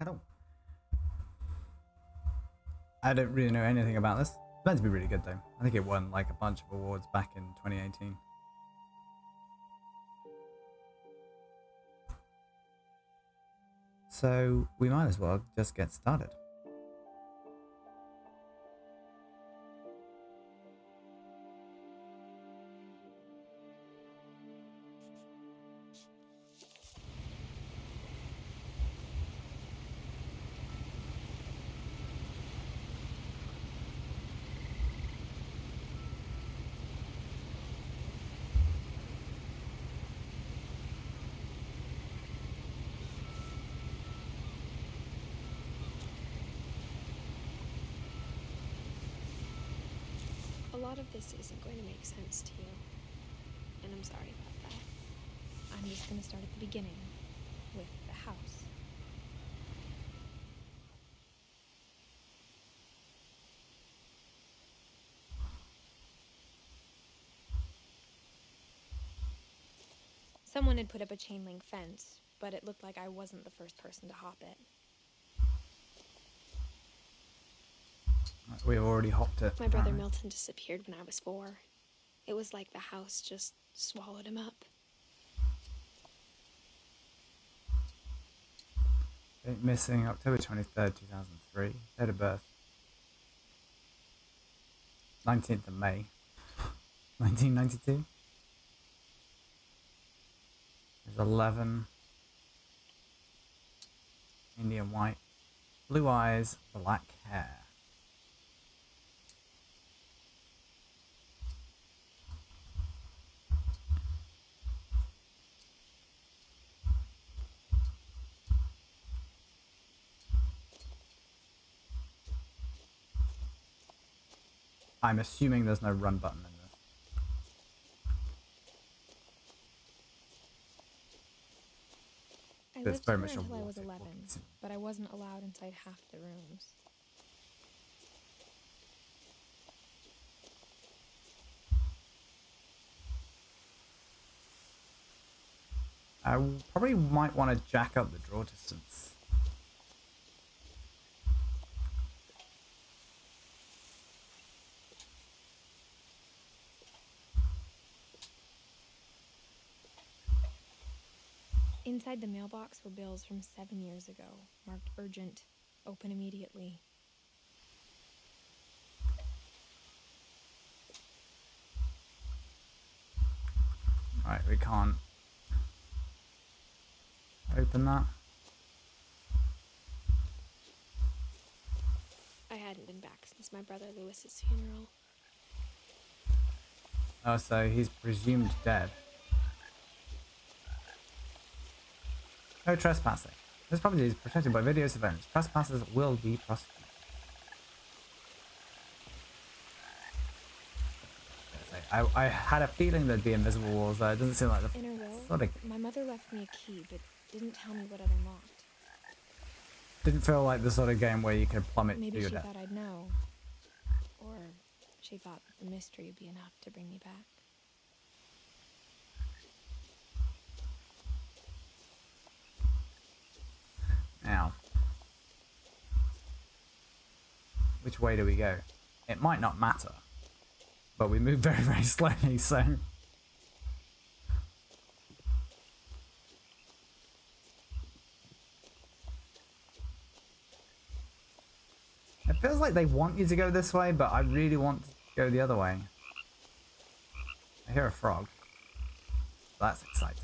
Hello. I don't really know anything about this. It's meant to be really good though. I think it won like a bunch of awards back in 2018. So we might as well just get started. A lot of this isn't going to make sense to you, and I'm sorry about that. I'm just going to start at the beginning, with the house. Someone had put up a chain link fence, but it looked like I wasn't the first person to hop it. We've already hopped it. My brother Milton disappeared when I was 4. It was like the house just swallowed him up. Missing October 23rd, 2003. Date of birth 19th of May 1992. There's 11. Indian white. Blue eyes, black hair. I'm assuming there's no run button in this. I It's lived very here much a until I was water 11, walking but I wasn't allowed inside half the rooms. I probably might want to jack up the draw distance. Inside the mailbox were bills from 7 years ago, marked urgent, open immediately. Right, we can't open that. I hadn't been back since my brother Lewis's funeral. Oh, so he's presumed dead. No trespassing. This property is protected by video surveillance. Trespassers will be prosecuted. I had a feeling there'd be invisible walls there. It doesn't seem like the In a row, sort of... my mother left me a key, but didn't tell me what it unlocked. Didn't feel like the sort of game where you could plummet to Maybe your she death. thought I'd know. Or she thought that the mystery would be enough to bring me back. Now, which way do we go? It might not matter, but we move very, very slowly, so... It feels like they want you to go this way, but I really want to go the other way. I hear a frog. That's exciting.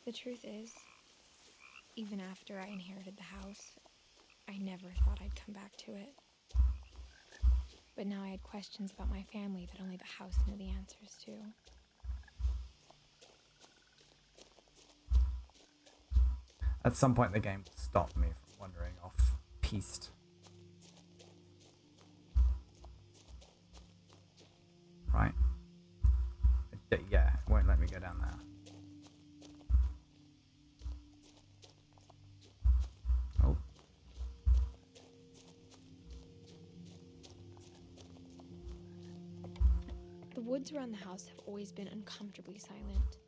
The truth is, even after I inherited the house, I never thought I'd come back to it. But now I had questions about my family that only the house knew the answers to. At some point the game will stop me from wandering off piste. Right? Yeah, it won't let me go down there. woods around the house have always been uncomfortably silent,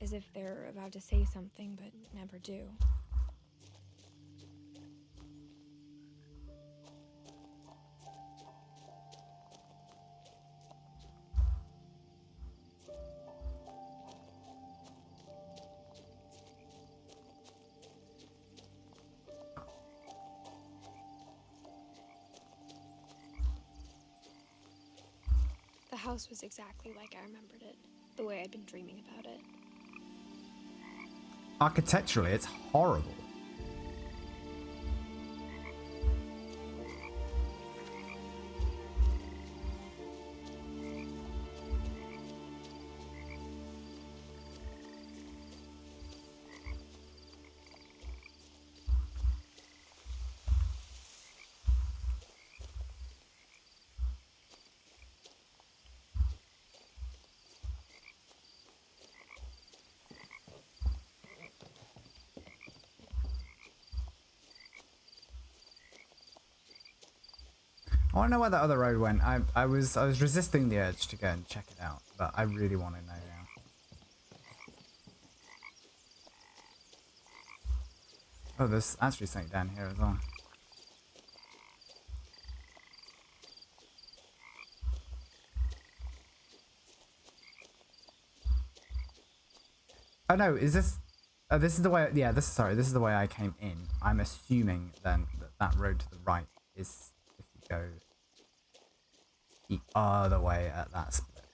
as if they're about to say something but never do. The house was exactly like I remembered it, the way I'd been dreaming about it. Architecturally, it's horrible. I want to know where that other road went. I was resisting the urge to go and check it out, but I really want to know now. Oh, there's actually something down here as well. Oh no, is this? Oh, this is the way. Yeah, this is the way I came in. I'm assuming then that that road to the right is if you go the other way at that split.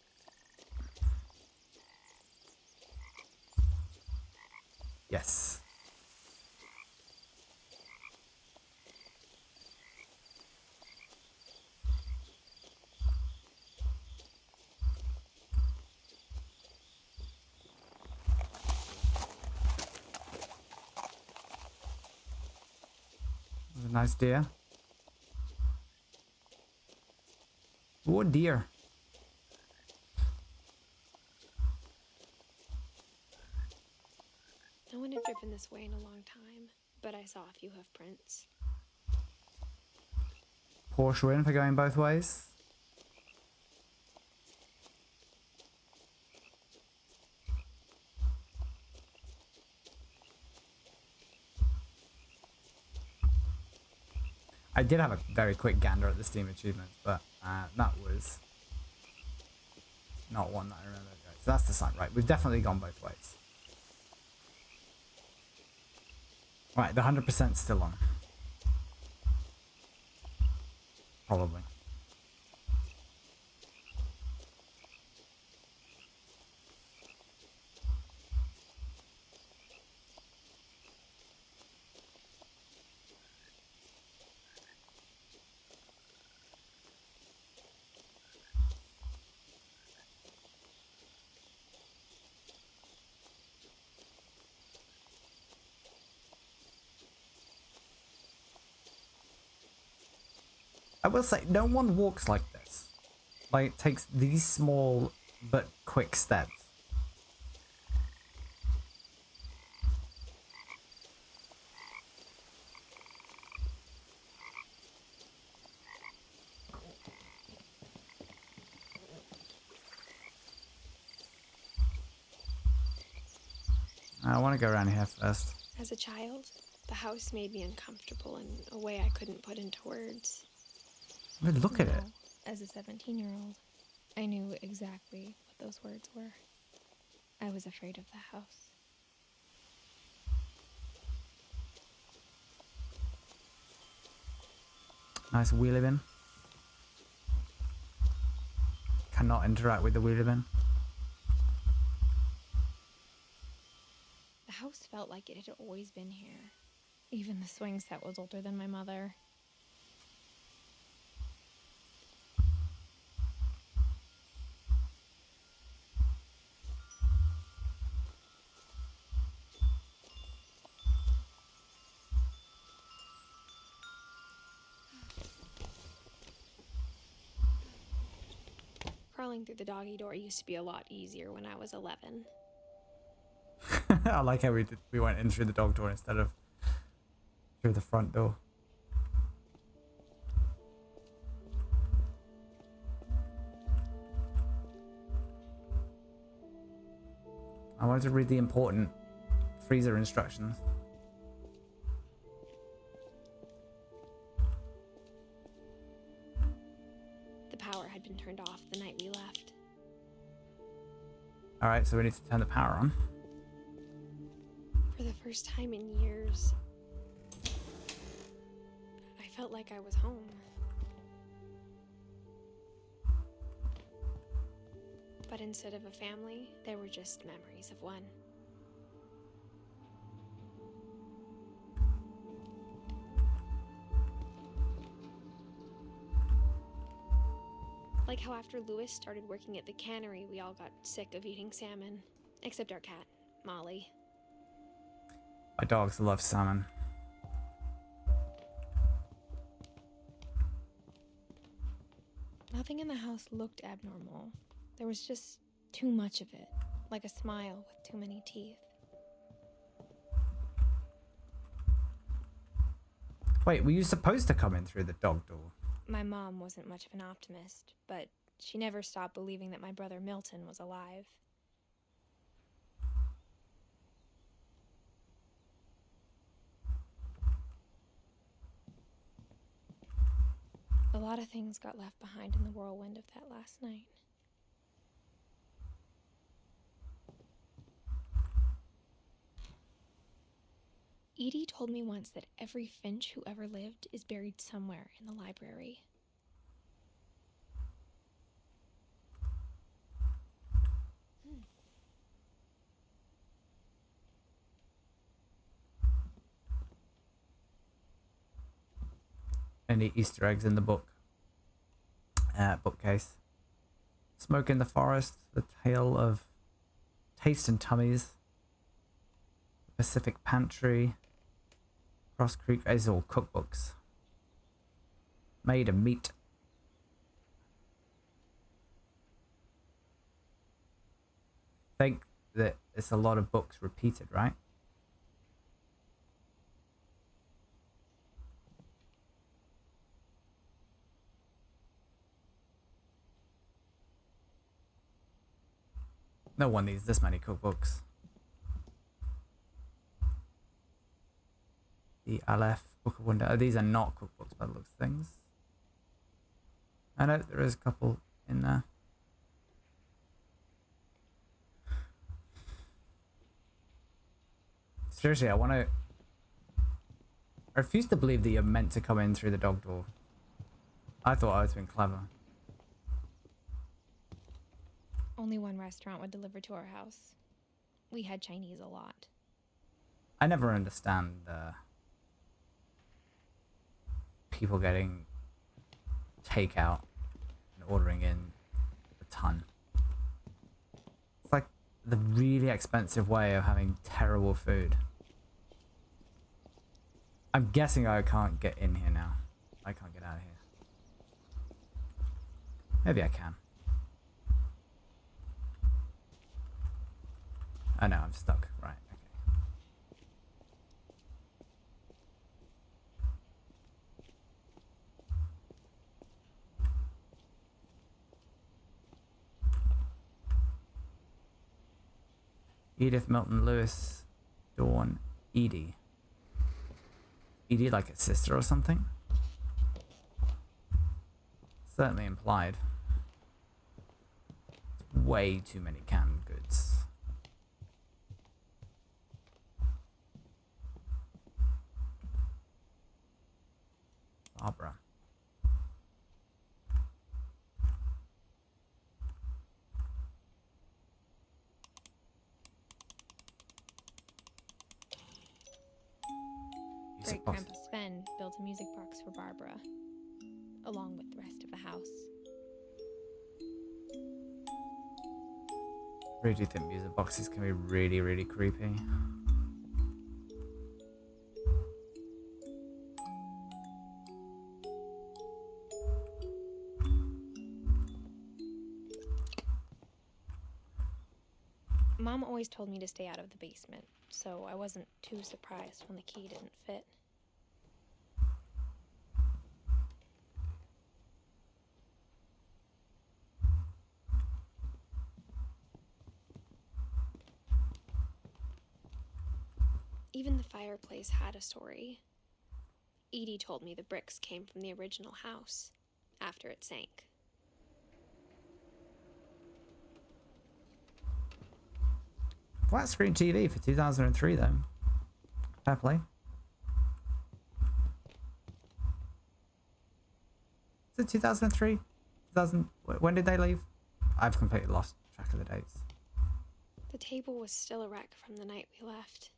Yes. There's a nice deer. Oh, deer. No one had driven this way in a long time, but I saw a few hoof prints. Porsche win for going both ways. I did have a very quick gander at the Steam achievements, but that was not one that I remember. So that's the sign, right? We've definitely gone both ways. Right, the 100% still on. Probably. I will say, no one walks like this. Like, it takes these small but quick steps. I want to go around here first. As a child, the house made me uncomfortable in a way I couldn't put into words. I mean, look at it. Now, as a 17-year-old, I knew exactly what those words were. I was afraid of the house. Nice wheelie bin. Cannot interact with the wheelie bin. The house felt like it had always been here. Even the swing set was older than my mother. Crawling through the doggy door used to be a lot easier when I was 11. I like how we went in through the dog door instead of through the front door. I wanted to read the important freezer instructions. The power had been turned off the night we left. Alright, so we need to turn the power on. For the first time in years, I felt like I was home. But instead of a family, there were just memories of one. Like how after Lewis started working at the cannery, we all got sick of eating salmon. Except our cat, Molly. My dogs love salmon. Nothing in the house looked abnormal. There was just too much of it, like a smile with too many teeth. Wait, were you supposed to come in through the dog door? My mom wasn't much of an optimist, but she never stopped believing that my brother Milton was alive. A lot of things got left behind in the whirlwind of that last night. Edie told me once that every Finch who ever lived is buried somewhere in the library. Any Easter eggs in the bookcase? Smoke in the Forest, The Tale of Taste and Tummies, Pacific Pantry, Cross Creek. These are all cookbooks. Made of Meat. I think that it's a lot of books repeated, right? No one needs this many cookbooks. The Aleph Book of Wonder. These are not cookbooks by the looks of things. I know there is a couple in there. Seriously, I refuse to believe that you're meant to come in through the dog door. I thought I was being clever. Only one restaurant would deliver to our house. We had Chinese a lot. I never understand people getting takeout and ordering in a ton. It's like the really expensive way of having terrible food. I'm guessing I can't get in here now. I can't get out of here. Maybe I can. Oh no, I'm stuck. Right, okay. Edith, Milton, Lewis, Dawn, Edie. Edie like a sister or something? Certainly implied. Way too many canned goods. Barbara. Great Grandpa Sven built a music box for Barbara, along with the rest of the house. I really do think music boxes can be really, really creepy. Mom always told me to stay out of the basement, so I wasn't too surprised when the key didn't fit. Even the fireplace had a story. Edie told me the bricks came from the original house, after it sank. Flat screen TV for 2003 though. Fair play. Is it 2003? 2000? When did they leave? I've completely lost track of the dates. The table was still a wreck from the night we left.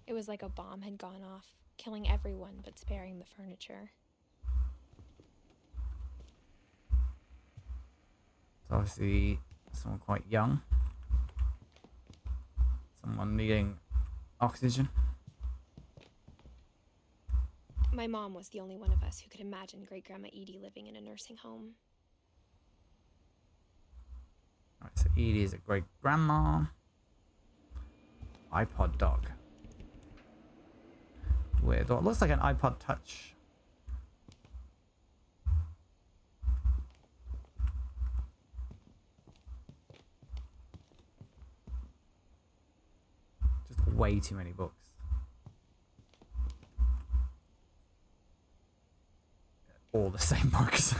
It was like a bomb had gone off, killing everyone but sparing the furniture. It's obviously someone quite young. Someone needing oxygen. My mom was the only one of us who could imagine Great-Grandma Edie living in a nursing home. Alright, so Edie is a great grandma. iPod dog. Weird. Well, it looks like an iPod Touch. Just way too many books. All the same books.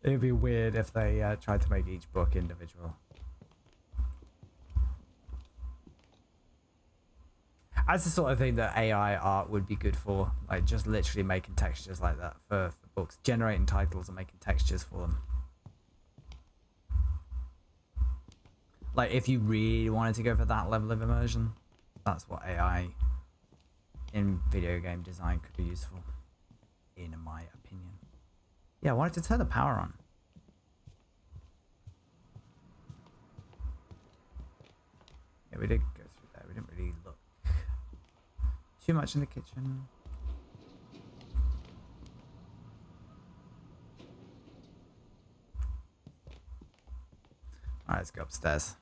It would be weird if they tried to make each book individual. That's the sort of thing that AI art would be good for, like just literally making textures like that for books, generating titles and making textures for them. Like if you really wanted to go for that level of immersion, that's what AI in video game design could be useful, in my opinion. Yeah, I wanted to turn the power on. Yeah, we did go through that. We didn't really look too much in the kitchen. Alright, let's go upstairs.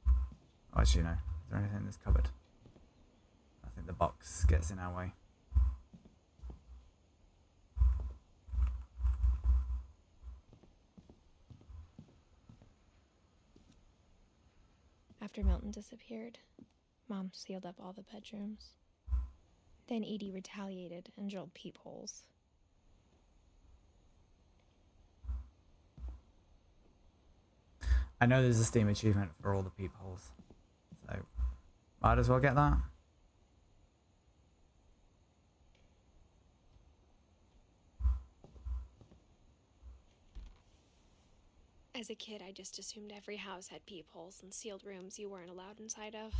Oh, actually, no. Is there anything in this cupboard? I think the box gets in our way. After Milton disappeared, Mom sealed up all the bedrooms. Then Edie retaliated and drilled peepholes. I know there's a Steam achievement for all the peepholes, so might as well get that. As a kid, I just assumed every house had peepholes and sealed rooms you weren't allowed inside of.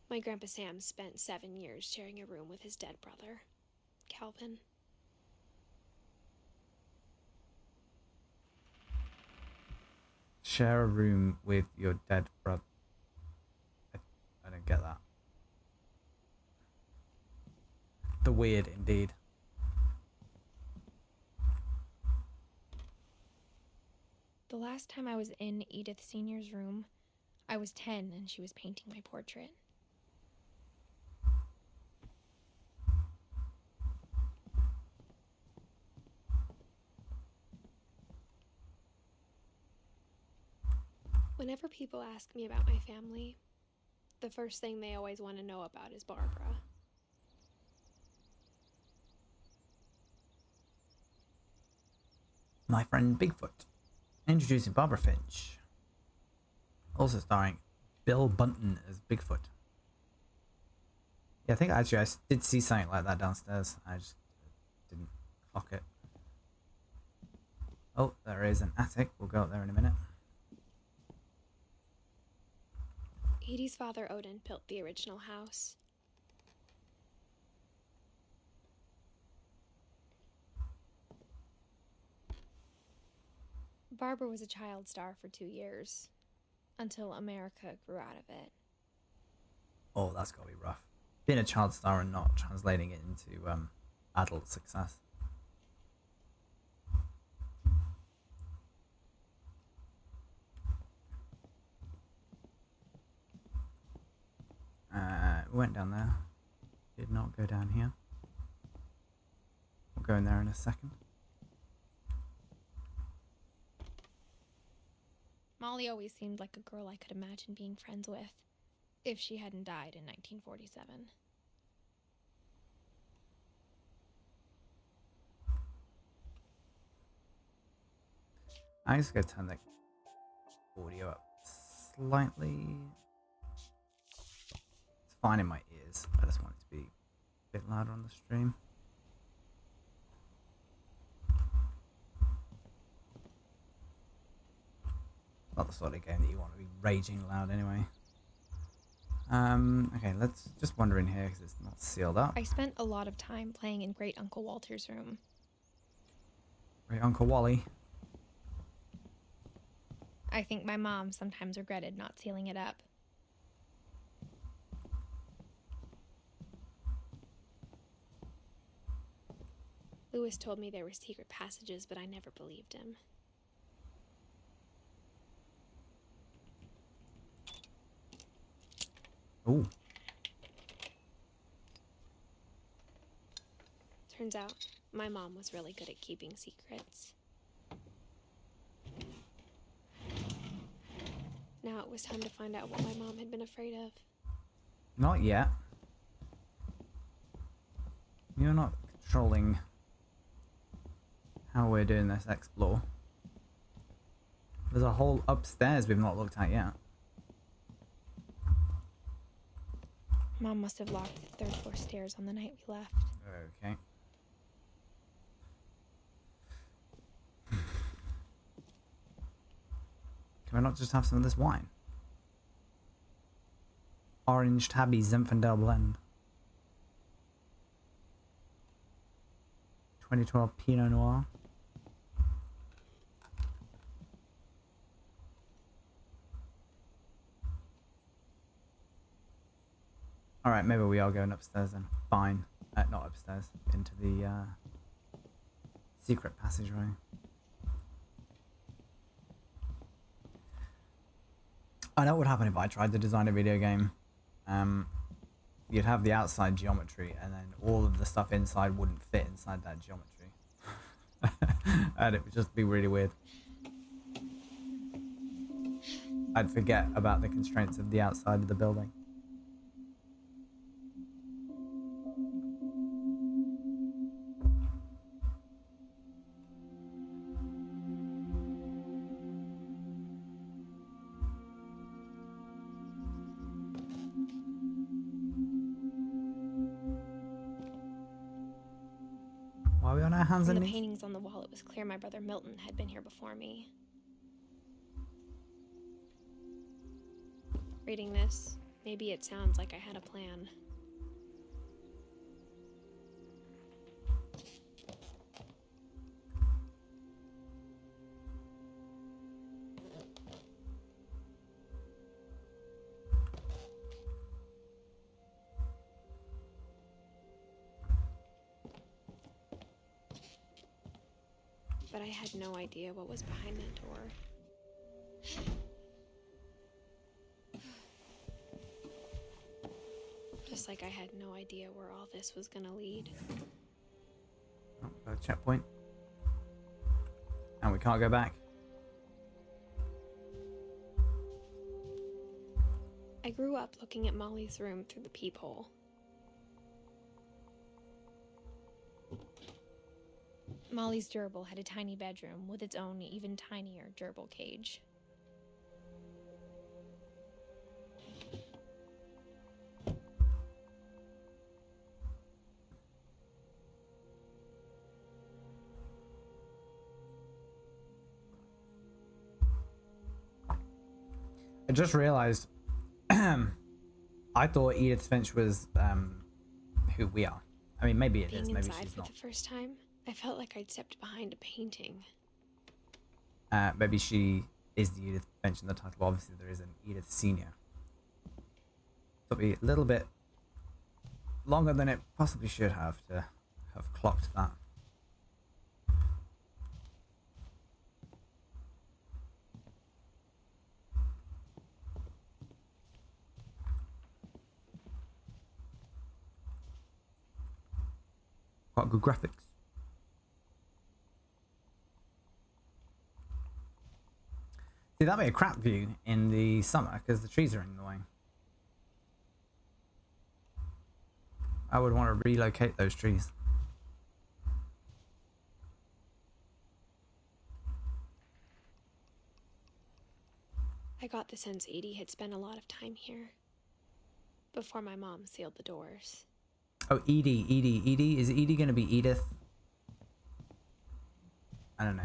My Grandpa Sam spent 7 years sharing a room with his dead brother, Calvin. Share a room with your dead brother. I don't get that. The weird indeed. The last time I was in Edith Sr.'s room, I was 10 and she was painting my portrait. Whenever people ask me about my family, the first thing they always want to know about is Barbara. My friend Bigfoot. Introducing Barbara Finch. Also starring Bill Bunton as Bigfoot. Yeah, I think actually I did see something like that downstairs. I just didn't clock it. Oh, there is an attic. We'll go up there in a minute. Edie's father, Odin, built the original house. Barbara was a child star for 2 years, until America grew out of it. Oh, that's gotta be rough. Being a child star and not translating it into adult success. We went down there. Did not go down here. We'll go in there in a second. Molly always seemed like a girl I could imagine being friends with, if she hadn't died in 1947. I'm just going to turn the audio up slightly. It's fine in my ears. I just want it to be a bit louder on the stream. Not the sort of game that you want to be raging loud anyway. Okay, let's just wander in here because it's not sealed up. I spent a lot of time playing in Great Uncle Walter's room. Great Uncle Wally. I think my mom sometimes regretted not sealing it up. Lewis told me there were secret passages, but I never believed him. Ooh. Turns out, my mom was really good at keeping secrets. Now it was time to find out what my mom had been afraid of. Not yet. You're not controlling how we're doing this explore. There's a whole upstairs we've not looked at yet. Mom must have locked the third floor stairs on the night we left. Okay. Can we not just have some of this wine? Orange Tabby Zinfandel blend. 2012 Pinot Noir. Alright, maybe we are going upstairs then. Fine. Not upstairs. Into the secret passageway. I know what would happen if I tried to design a video game. You'd have the outside geometry and then all of the stuff inside wouldn't fit inside that geometry. And it would just be really weird. I'd forget about the constraints of the outside of the building. Why are we on our hands From and the knees? paintings on the wall, it was clear my brother Milton had been here before me. Reading this, maybe it sounds like I had a plan. But I had no idea what was behind that door. Just like I had no idea where all this was gonna lead. Oh, checkpoint. And we can't go back. I grew up looking at Molly's room through the peephole. Molly's gerbil had a tiny bedroom with its own even tinier gerbil cage. I just realized I thought Edith Finch was who we are. I mean, maybe it Being is, maybe inside she's for not. the first time, I felt like I'd stepped behind a painting. Maybe she is the Edith Finch in the title. Obviously, there is an Edith Senior. It'll be a little bit longer than it possibly should have to have clocked that. Quite good graphics. See, that'd be a crap view in the summer because the trees are in the way. I would want to relocate those trees. I got the sense Edie had spent a lot of time here before my mom sealed the doors. Oh, Edie. Is Edie going to be Edith? I don't know.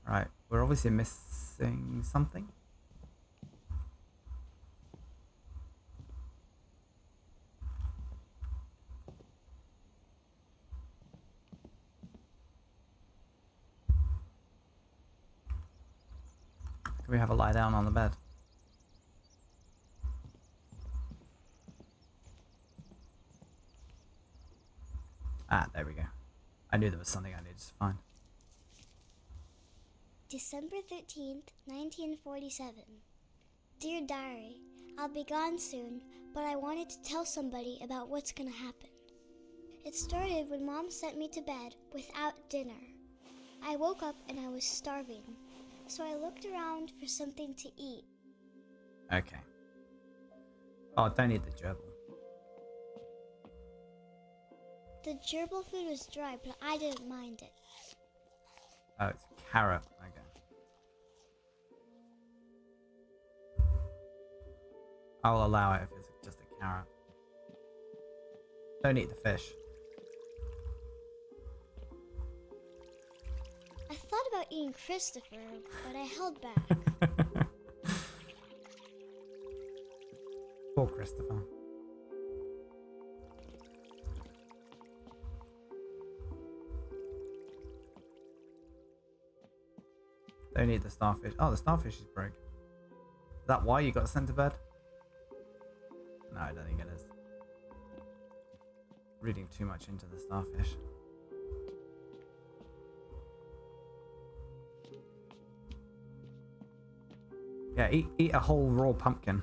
Right. We're obviously missing something. Can we have a lie down on the bed? Ah, there we go. I knew there was something I needed to find. December 13th, 1947. Dear Diary, I'll be gone soon, but I wanted to tell somebody about what's gonna happen. It started when Mom sent me to bed without dinner. I woke up and I was starving, so I looked around for something to eat. Okay. Oh, don't eat the gerbil. The gerbil food was dry, but I didn't mind it. Oh, it's a carrot. Okay. I'll allow it if it's just a carrot. Don't eat the fish. I thought about eating Christopher, but I held back. Poor Christopher. Don't eat the starfish. Oh, the starfish is broke. Is that why you got sent to bed? No, I don't think it is. Reading too much into the starfish. Yeah, eat a whole raw pumpkin.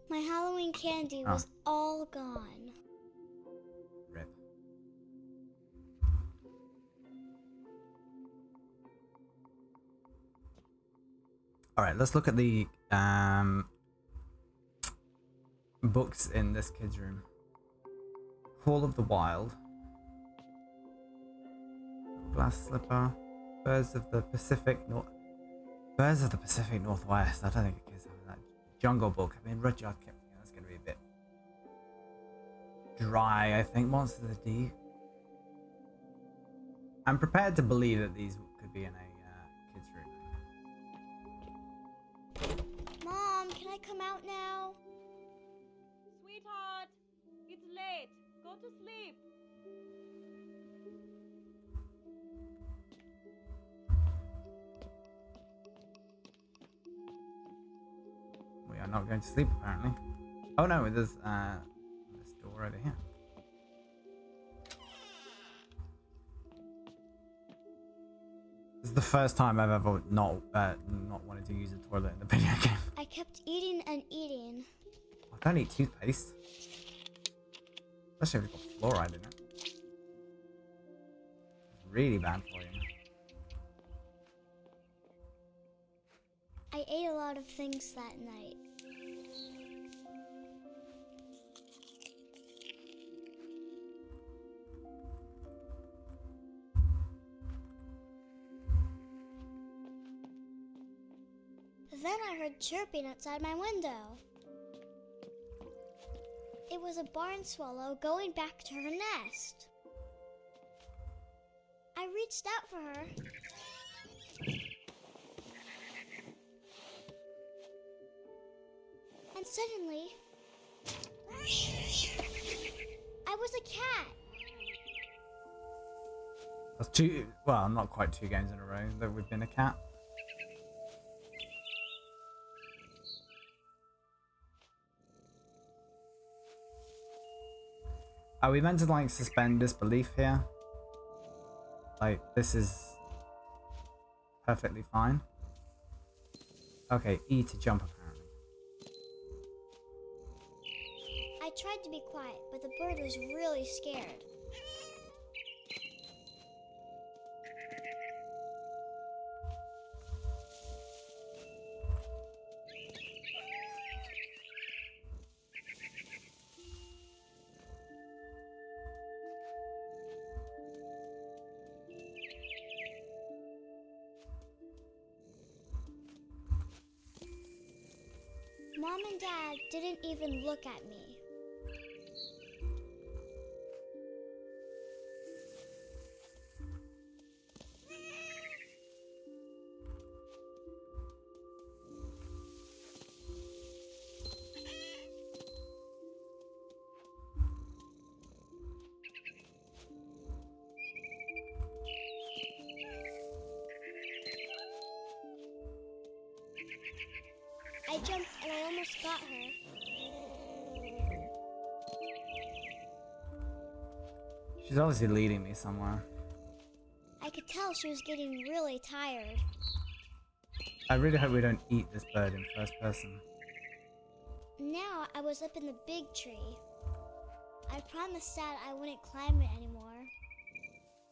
My Halloween candy was all gone. Rip. Alright, let's look at the books in this kid's room. Call of the Wild. Glass Slipper. Birds of the Pacific Northwest. I don't think it is that. Jungle Book. I mean, Rudyard Kipling. That's going to be a bit dry, I think. Monsters of the Deep. I'm prepared to believe that these could be in a kid's room. Mom, can I come out now? Sweetheart, it's late. Go to sleep. We are not going to sleep, apparently. Oh no, there's this door over here. This is the first time I've ever not wanted to use a toilet in a video game. I kept eating and eating. Oh, don't eat toothpaste. Especially if it's got fluoride in it. It's really bad for you. I ate a lot of things that night. Then I heard chirping outside my window. It was a barn swallow going back to her nest. I reached out for her. And suddenly, I was a cat. That's two, well, not quite 2 games in a row that we've been a cat. Are we meant to like suspend disbelief here? Like, this is perfectly fine. Okay, E to jump apparently. tried to be quiet, but the bird was really scared. Mom and Dad didn't even look at me. I jumped and I almost got her. She's obviously leading me somewhere. I could tell she was getting really tired. I really hope we don't eat this bird in first person. Now I was up in the big tree. I promised Dad I wouldn't climb it anymore.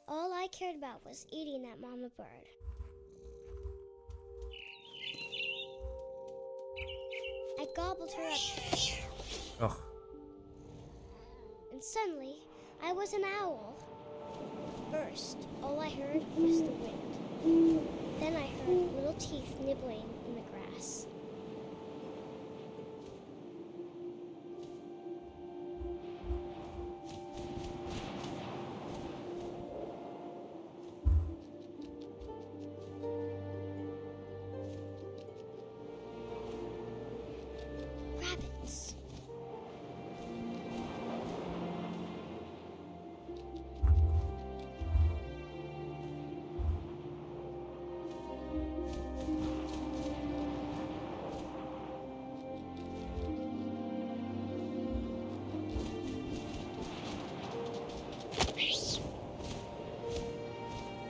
All I cared about was eating that mama bird. I gobbled her up. Ugh. And suddenly, I was an owl. First, all I heard was the wind. Then I heard little teeth nibbling in the grass. Rabbits.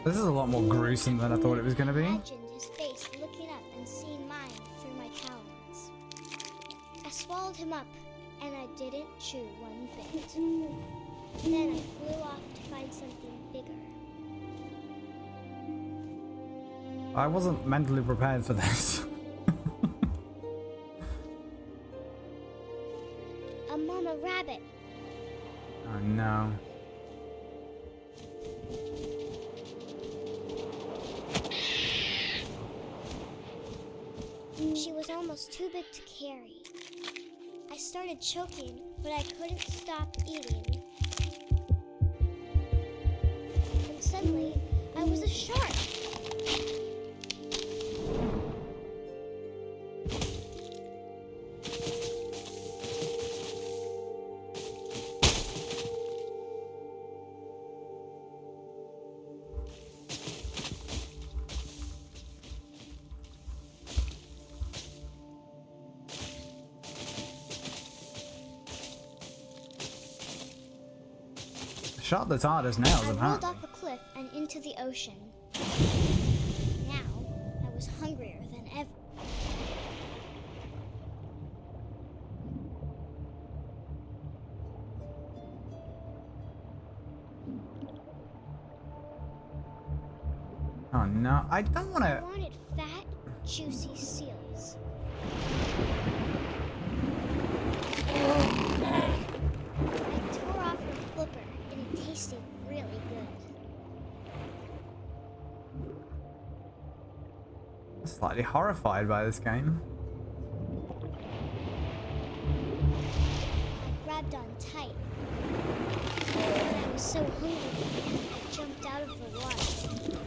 This is a lot more gruesome than I thought it was going to be. Imagined his face looking up and seeing mine through my talons. I swallowed him up, and I didn't chew one bit. Then I flew off to find something bigger. I wasn't mentally prepared for this. A mama rabbit. Oh no. She was almost too big to carry. I started choking, but I couldn't stop eating. And suddenly, I was a shark. Shot that's hard as nails, I rolled apparently. off a cliff and into the ocean. Now, I was hungrier than ever. Oh no, I don't want I to. wanted fat, juicy seals. I tore off her flipper, and it tasted really good. Slightly horrified by this game. I grabbed on tight. But I was so hungry, I jumped out of the water.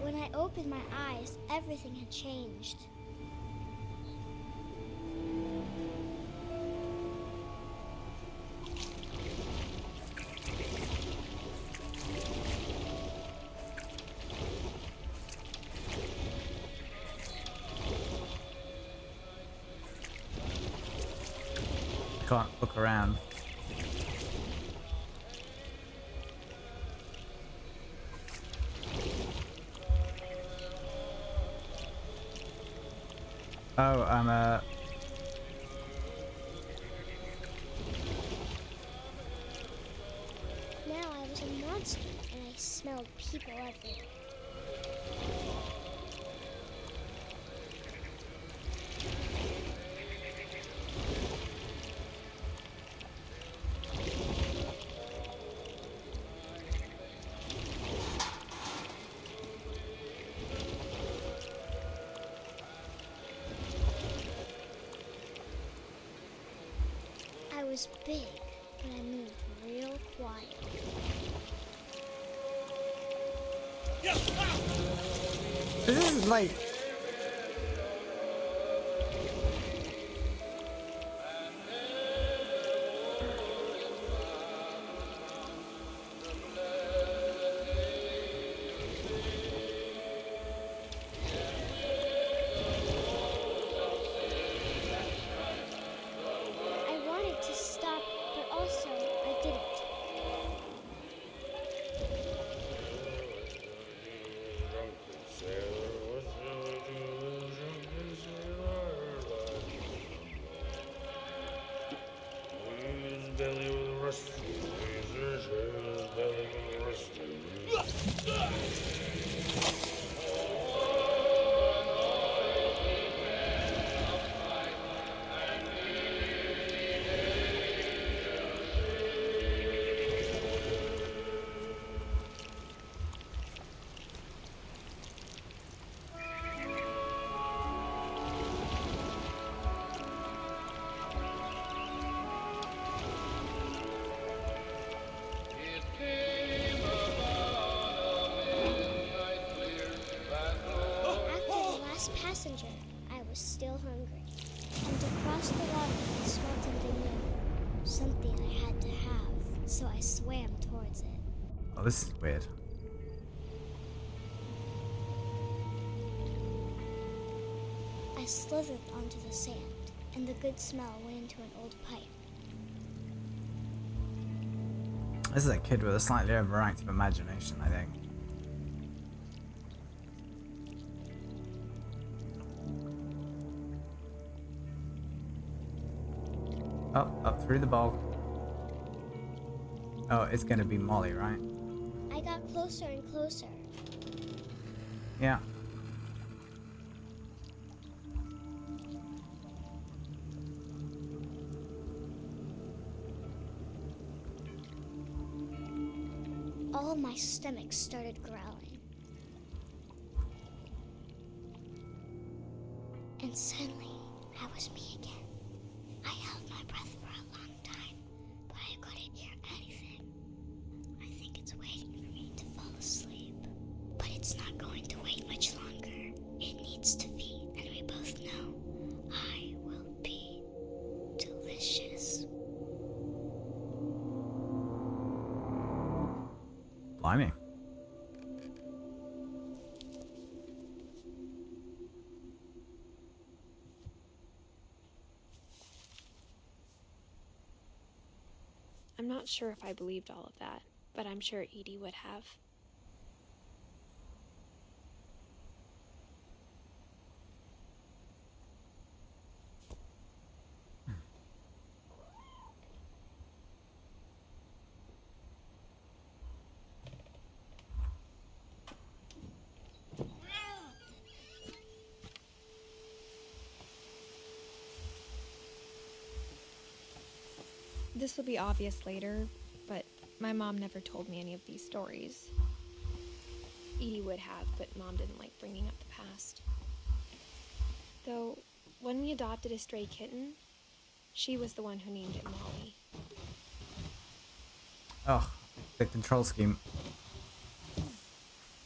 When I opened my eyes, everything had changed. Can't look around. Oh, I was a monster and I smelled people everywhere. I was big, but I moved real quiet. This is like... I wanted to stop, but also I didn't. Passenger, I was still hungry. And to cross the water, I smelled something new. Something I had to have, so I swam towards it. Oh, this is weird. I slithered onto the sand, and the good smell went into an old pipe. This is a kid with a slightly overactive imagination, I think. Up through the bog. Oh, it's gonna be Molly, right? I got closer and closer. Yeah. All my stomach started growling. And suddenly, I was me again. I held my breath for a long time, but I couldn't hear anything. I think it's waiting for me to fall asleep. But it's not going to wait much longer. It needs to feed, and we both know I will be delicious. Blimey. I'm not sure if I believed all of that, but I'm sure Edie would have. This will be obvious later, but my mom never told me any of these stories. Edie would have, but Mom didn't like bringing up the past. Though, when we adopted a stray kitten, she was the one who named it Molly. Oh, the control scheme.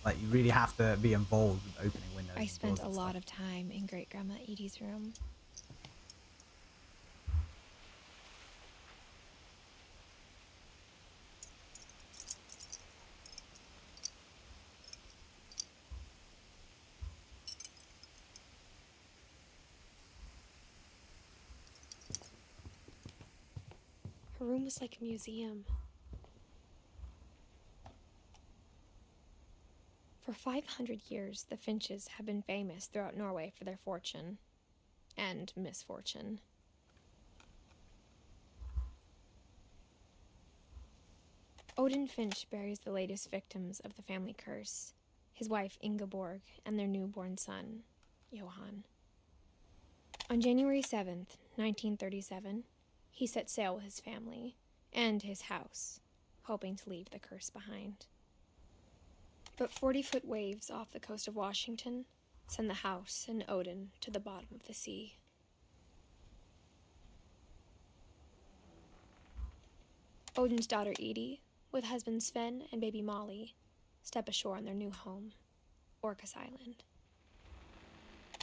Like, you really have to be involved with opening windows. I spent a lot of time in Great Grandma Edie's room. Her room was like a museum. For 500 years, the Finches have been famous throughout Norway for their fortune and misfortune. Odin Finch buries the latest victims of the family curse, his wife Ingeborg and their newborn son, Johann. On January 7th, 1937, he set sail with his family and his house, hoping to leave the curse behind. But 40-foot waves off the coast of Washington send the house and Odin to the bottom of the sea. Odin's daughter Edie, with husband Sven and baby Molly, step ashore on their new home, Orcas Island.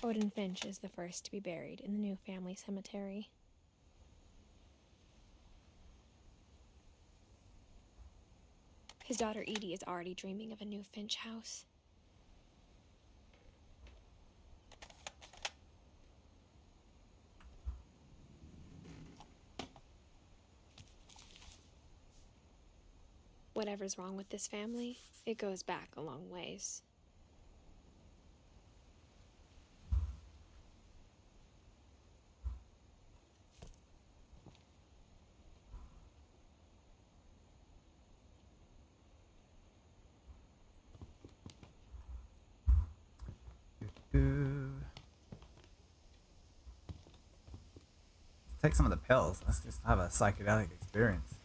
Odin Finch is the first to be buried in the new family cemetery. His daughter Edie is already dreaming of a new Finch house. Whatever's wrong with this family, it goes back a long ways. Take some of the pills. Let's just have a psychedelic experience.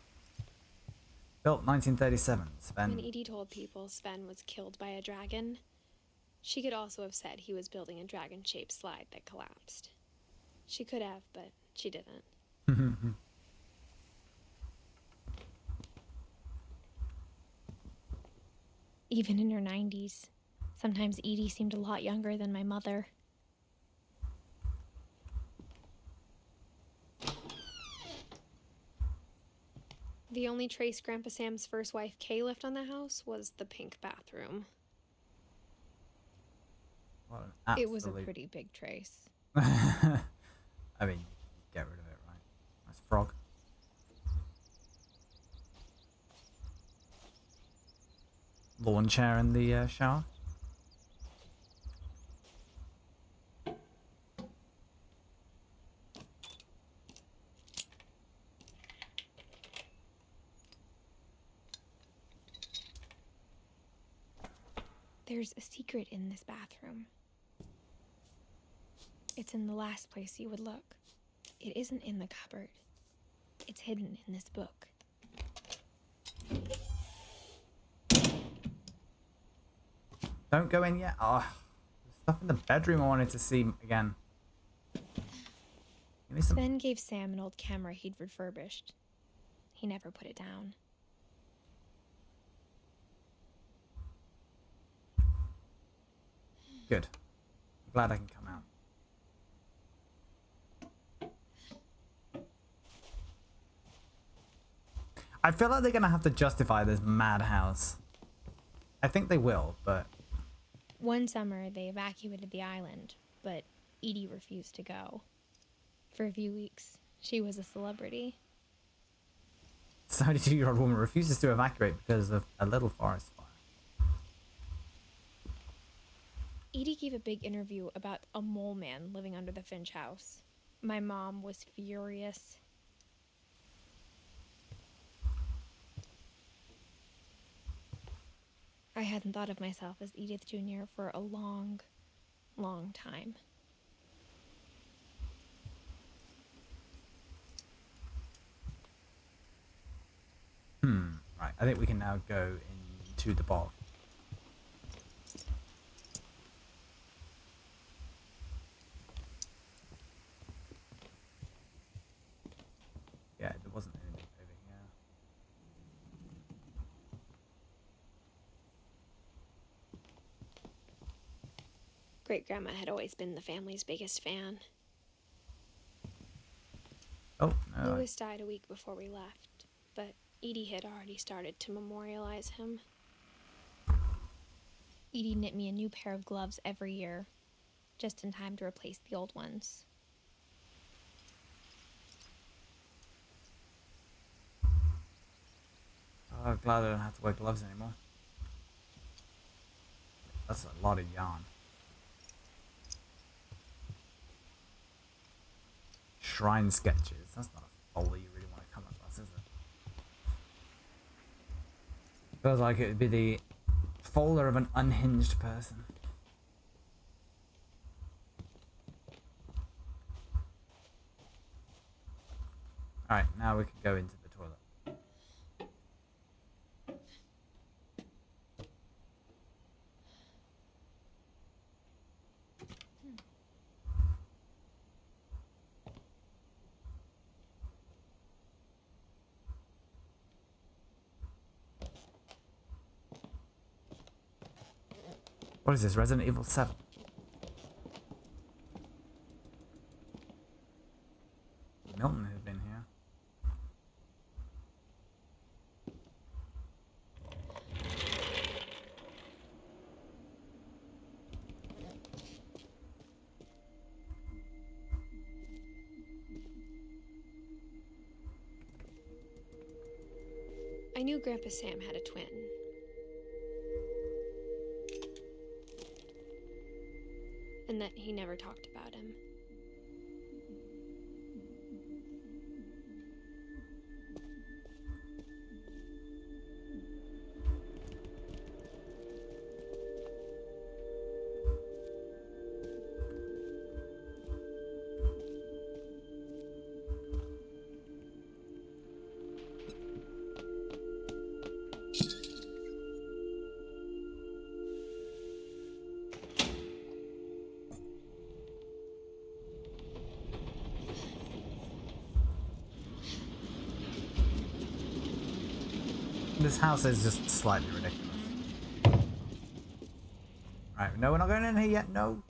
Built 1937. Sven. When Edie told people Sven was killed by a dragon, she could also have said he was building a dragon-shaped slide that collapsed. She could have, but she didn't. Even in her 90s, sometimes Edie seemed a lot younger than my mother. The only trace Grandpa Sam's first wife, Kay, left on the house was the pink bathroom. It was a pretty big trace. I mean, get rid of it, right? Nice frog. Lawn chair in the shower. There's a secret in this bathroom. It's in the last place you would look. It isn't in the cupboard. It's hidden in this book. Don't go in yet. Oh, there's stuff in the bedroom I wanted to see again. Give me some. Sven gave Sam an old camera he'd refurbished. He never put it down. Good. I'm glad I can come out. I feel like they're gonna have to justify this madhouse. I think they will, but One summer, they evacuated the island, but Edie refused to go. For a few weeks, she was a celebrity. 72-year-old woman refuses to evacuate because of a little forest fire. Edie gave a big interview about a mole man living under the Finch house. My mom was furious. I hadn't thought of myself as Edith Jr. for a long, long time. Right, I think we can now go into the bog. Yeah, there wasn't anything over here. Great-grandma had always been the family's biggest fan. Oh, no. Louis died a week before we left, but Edie had already started to memorialize him. Edie knit me a new pair of gloves every year, just in time to replace the old ones. Oh, I'm glad I don't have to wear gloves anymore. That's a lot of yarn. Shrine sketches. That's not a folder you really want to come across, is it? Feels like it would be the folder of an unhinged person. Alright, now we can go into the toilet. What is this, Resident Evil 7? Milton has been here. I knew Grandpa Sam had a twin. And that he never talked about him. This house is just slightly ridiculous. Right, no, we're not going in here yet. No.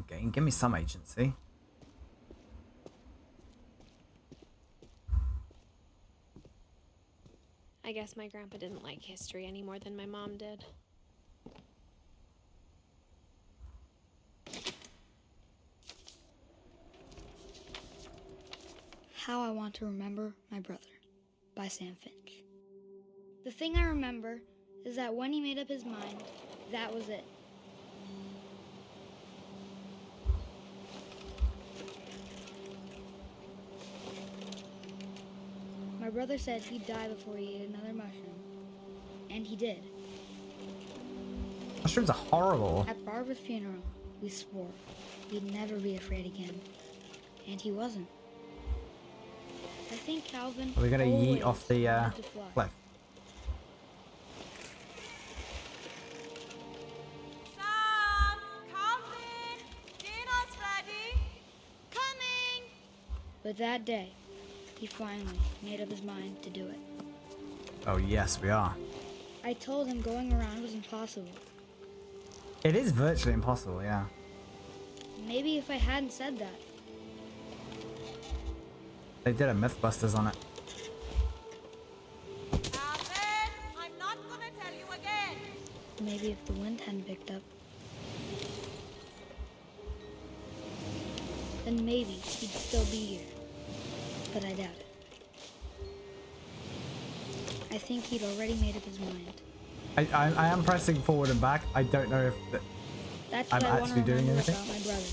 Okay, give me some agency. I guess my grandpa didn't like history any more than my mom did. How I Want to Remember My Brother by Sam Finch. The thing I remember is that when he made up his mind, that was it. My brother said he'd die before he ate another mushroom. And he did. Mushrooms are horrible. At Barbara's funeral, we swore we'd never be afraid again. And he wasn't. I think Calvin We're gonna always yeet off the wanted to fly. cliff. Sam! Calvin! Dinner's ready! Coming! But that day, he finally made up his mind to do it. Oh yes, we are. I told him going around was impossible. It is virtually impossible, yeah. Maybe if I hadn't said that, They did a Mythbusters on it. Calvin! I'm not gonna tell you again! maybe if the wind hadn't picked up, then maybe he'd still be here. But I doubt it. I think he'd already made up his mind. I am pressing forward and back. I don't know if That's I'm what I want to actually doing remember anything. about my brother.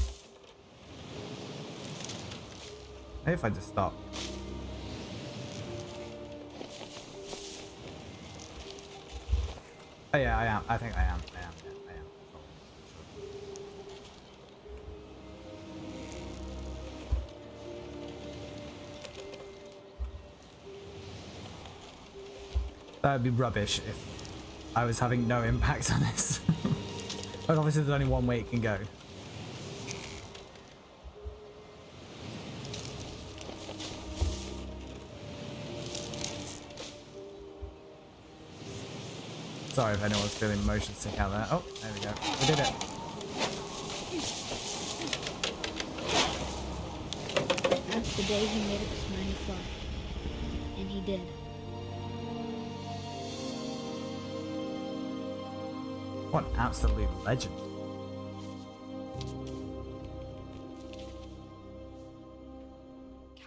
Maybe if I just stop. Oh yeah, I am. I think I am. I am. Yeah, I am. That would be rubbish if I was having no impact on this. But obviously there's only one way it can go. Sorry if anyone's feeling motion sick out there. Oh, there we go. We did it. That's the day he made up his mind to fly. And he did. What an absolute legend.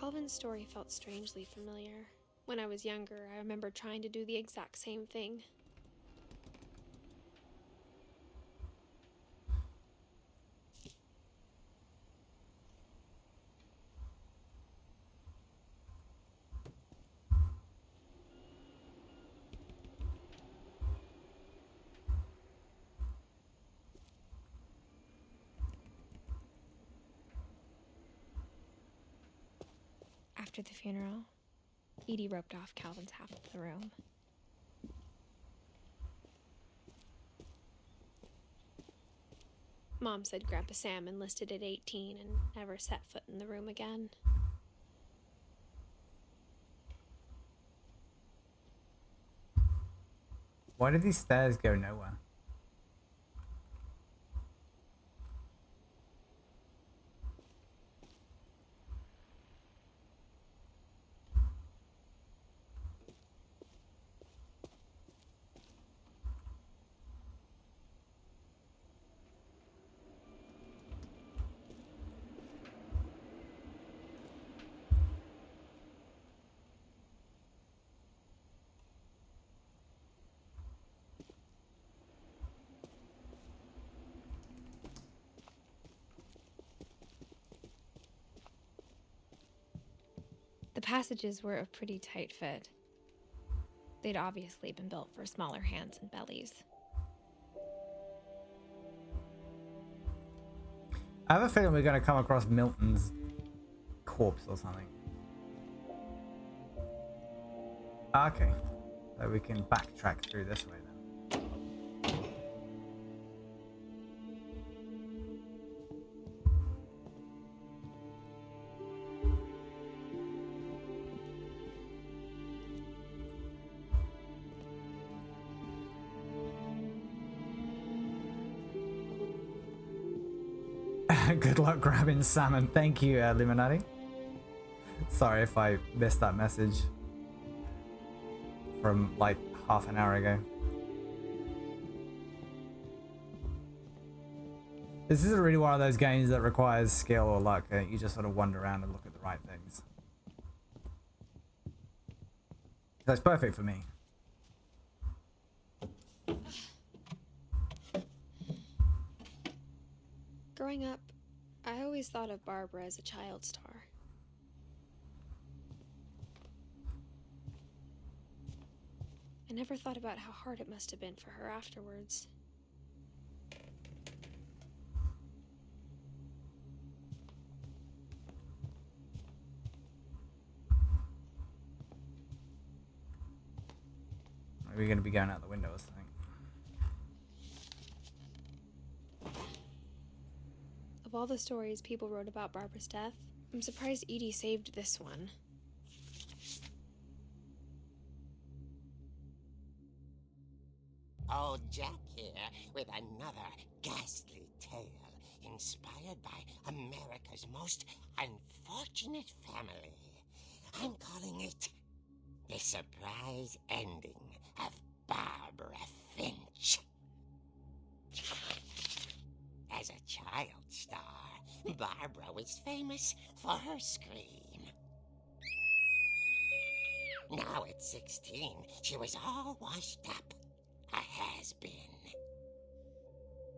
Calvin's story felt strangely familiar. When I was younger, I remember trying to do the exact same thing. After the funeral, Edie roped off Calvin's half of the room. Mom said Grandpa Sam enlisted at 18 and never set foot in the room again. Why did these stairs go nowhere? The passages were a pretty tight fit. They'd obviously been built for smaller hands and bellies. I have a feeling we're going to come across Milton's corpse or something. Okay, so we can backtrack through this way then. Good luck grabbing salmon. Thank you, Illuminati. Sorry if I missed that message from like half an hour ago. This isn't really one of those games that requires skill or luck. You just sort of wander around and look at the right things. That's perfect for me. Growing up, I always thought of Barbara as a child star. I never thought about how hard it must have been for her afterwards. Are we going to be going out the window or something? Of all the stories people wrote about Barbara's death, I'm surprised Edie saved this one. Old Jack here with another ghastly tale inspired by America's most unfortunate family. I'm calling it The Surprise Ending of Barbara Finch. As a child star, Barbara was famous for her scream. Now at 16, she was all washed up. A has-been.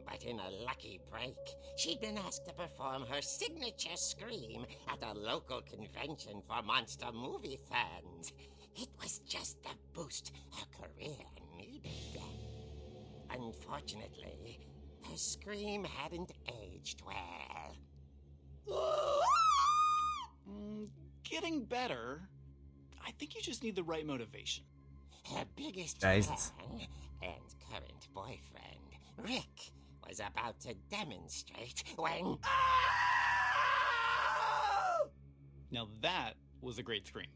But in a lucky break, she'd been asked to perform her signature scream at a local convention for monster movie fans. It was just the boost her career needed. Unfortunately, her scream hadn't aged well. Getting better. I think you just need the right motivation. Her biggest Jesus. fan and current boyfriend, Rick, was about to demonstrate when... Now that was a great scream.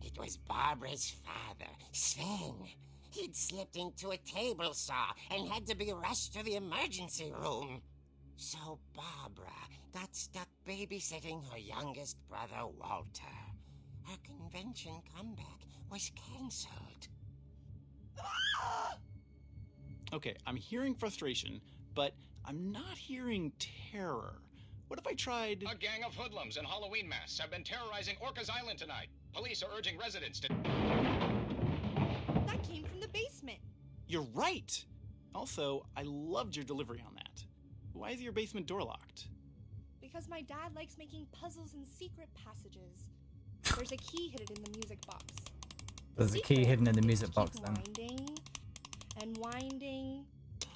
It was Barbara's father, Sven. He'd slipped into a table saw and had to be rushed to the emergency room. So Barbara got stuck babysitting her youngest brother, Walter. Her convention comeback was cancelled. Okay, I'm hearing frustration, but I'm not hearing terror. What if I tried... A gang of hoodlums in Halloween masks have been terrorizing Orcas Island tonight. Police are urging residents to... That came from the basement. You're right! Also, I loved your delivery on that. Why is your basement door locked? Because my dad likes making puzzles and secret passages. There's a key hidden in the music box. There's a key hidden in the music box then. Winding and winding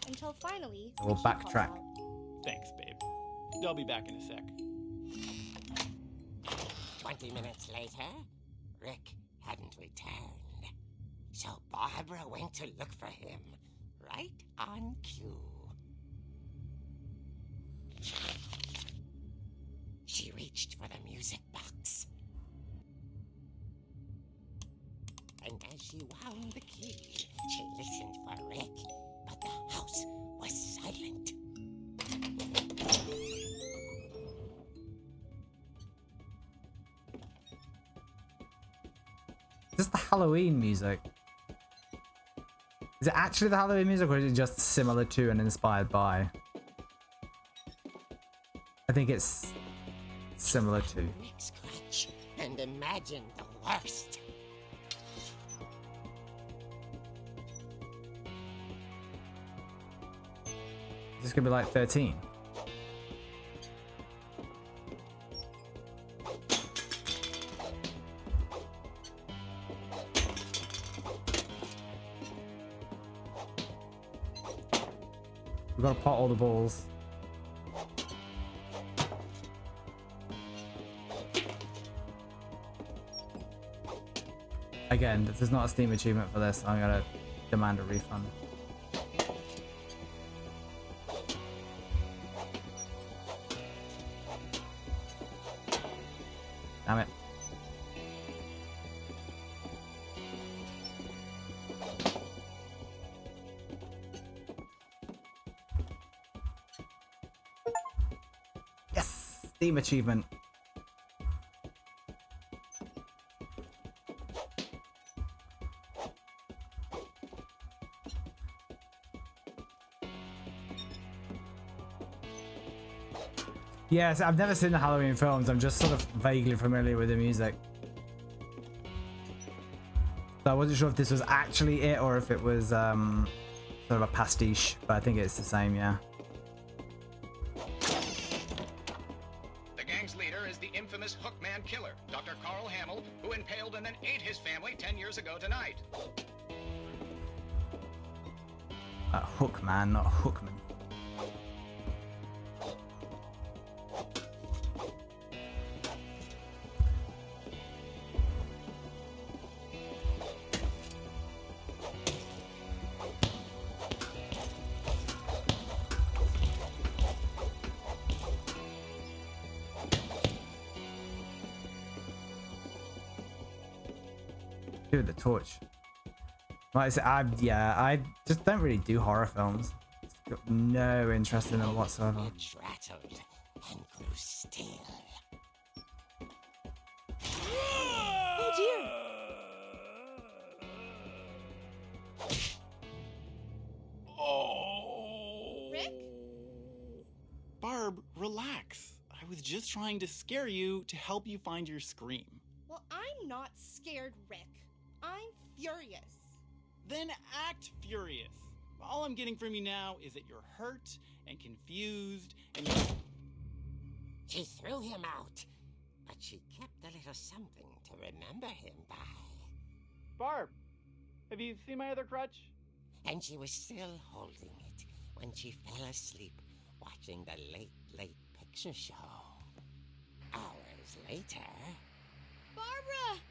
until finally We'll the key falls backtrack. out. Thanks, babe. I'll be back in a sec. 20 minutes later, Rick hadn't returned. So Barbara went to look for him, right on cue. She reached for the music box. And as she wound the key, she listened for Rick, but the house was silent. Is this the Halloween music? Is it actually the Halloween music, or is it just similar to and inspired by? I think it's similar to. Rick's crutch and imagine the worst. This is gonna be like 13. We've got to pot all the balls. Again, this is not a Steam achievement for this. I'm gonna demand a refund. Damn it. Yes! Steam achievement. Yes, I've never seen the Halloween films. I'm just sort of vaguely familiar with the music. So I wasn't sure if this was actually it or if it was sort of a pastiche, but I think it's the same, yeah. The gang's leader is the infamous Hookman killer, Dr. Carl Hamill, who impaled and then ate his family 10 years ago tonight. Hookman, not Hookman. The torch. Like I said, I just don't really do horror films. Got no interest in them whatsoever. It rattled and grew still. Oh dear! Oh. Rick? Barb, relax. I was just trying to scare you to help you find your scream. Well, I'm not scared, Rick. I'm furious. Then act furious. All I'm getting from you now is that you're hurt and confused and you're... She threw him out, but she kept a little something to remember him by. Barb, have you seen my other crutch? And she was still holding it when she fell asleep watching the late picture show. Hours later... Barbara!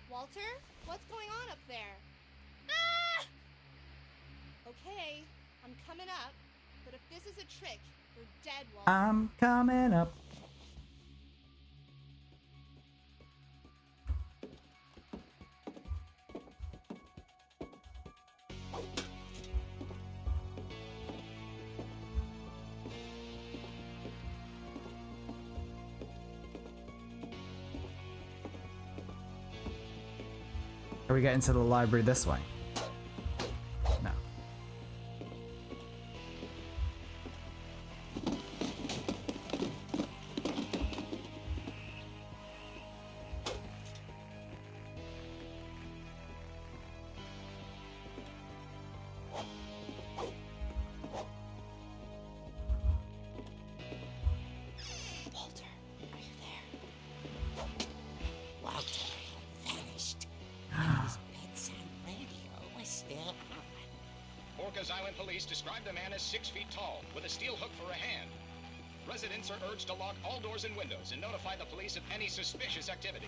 Walter, what's going on up there? Ah! Okay, I'm coming up, but if this is a trick, you're dead, Walter. I'm coming up. Are we getting to the library this way? No. Walter, are you there? Walter had vanished. His bedside radio was still on. Orcas Island police describe the man as 6 feet tall, with a steel hook for a hand. Residents are urged to lock all doors and windows and notify the police of any suspicious activity.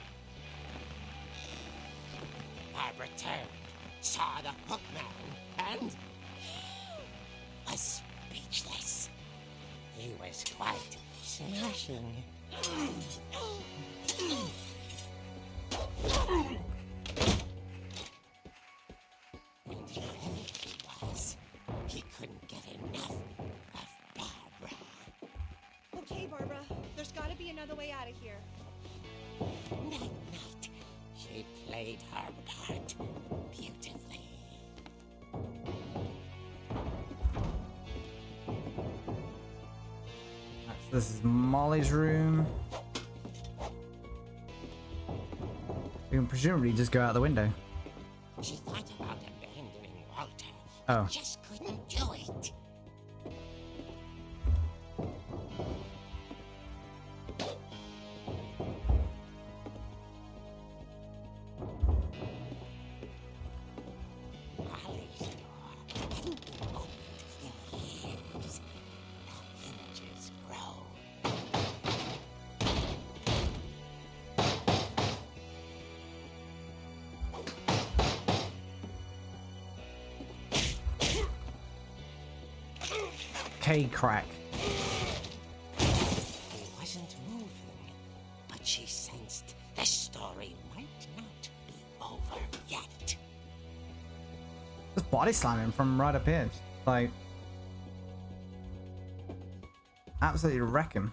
Barbara turned, saw the hookman, and was speechless. He was quite smashing. And there he was. He couldn't get enough of Barbara. Okay, Barbara, there's gotta be another way out of here. Night, night. She played her part beautifully. Right, so this is Molly's room. We can presumably just go out the window. She thought about abandoning Walter, Oh. but just couldn't do it. Molly's door hadn't been opened in years. The hinges grow. K-crack. He wasn't moving, but she sensed the story might not be over yet. Just body slam him from right up here. Just, like, absolutely wreck him.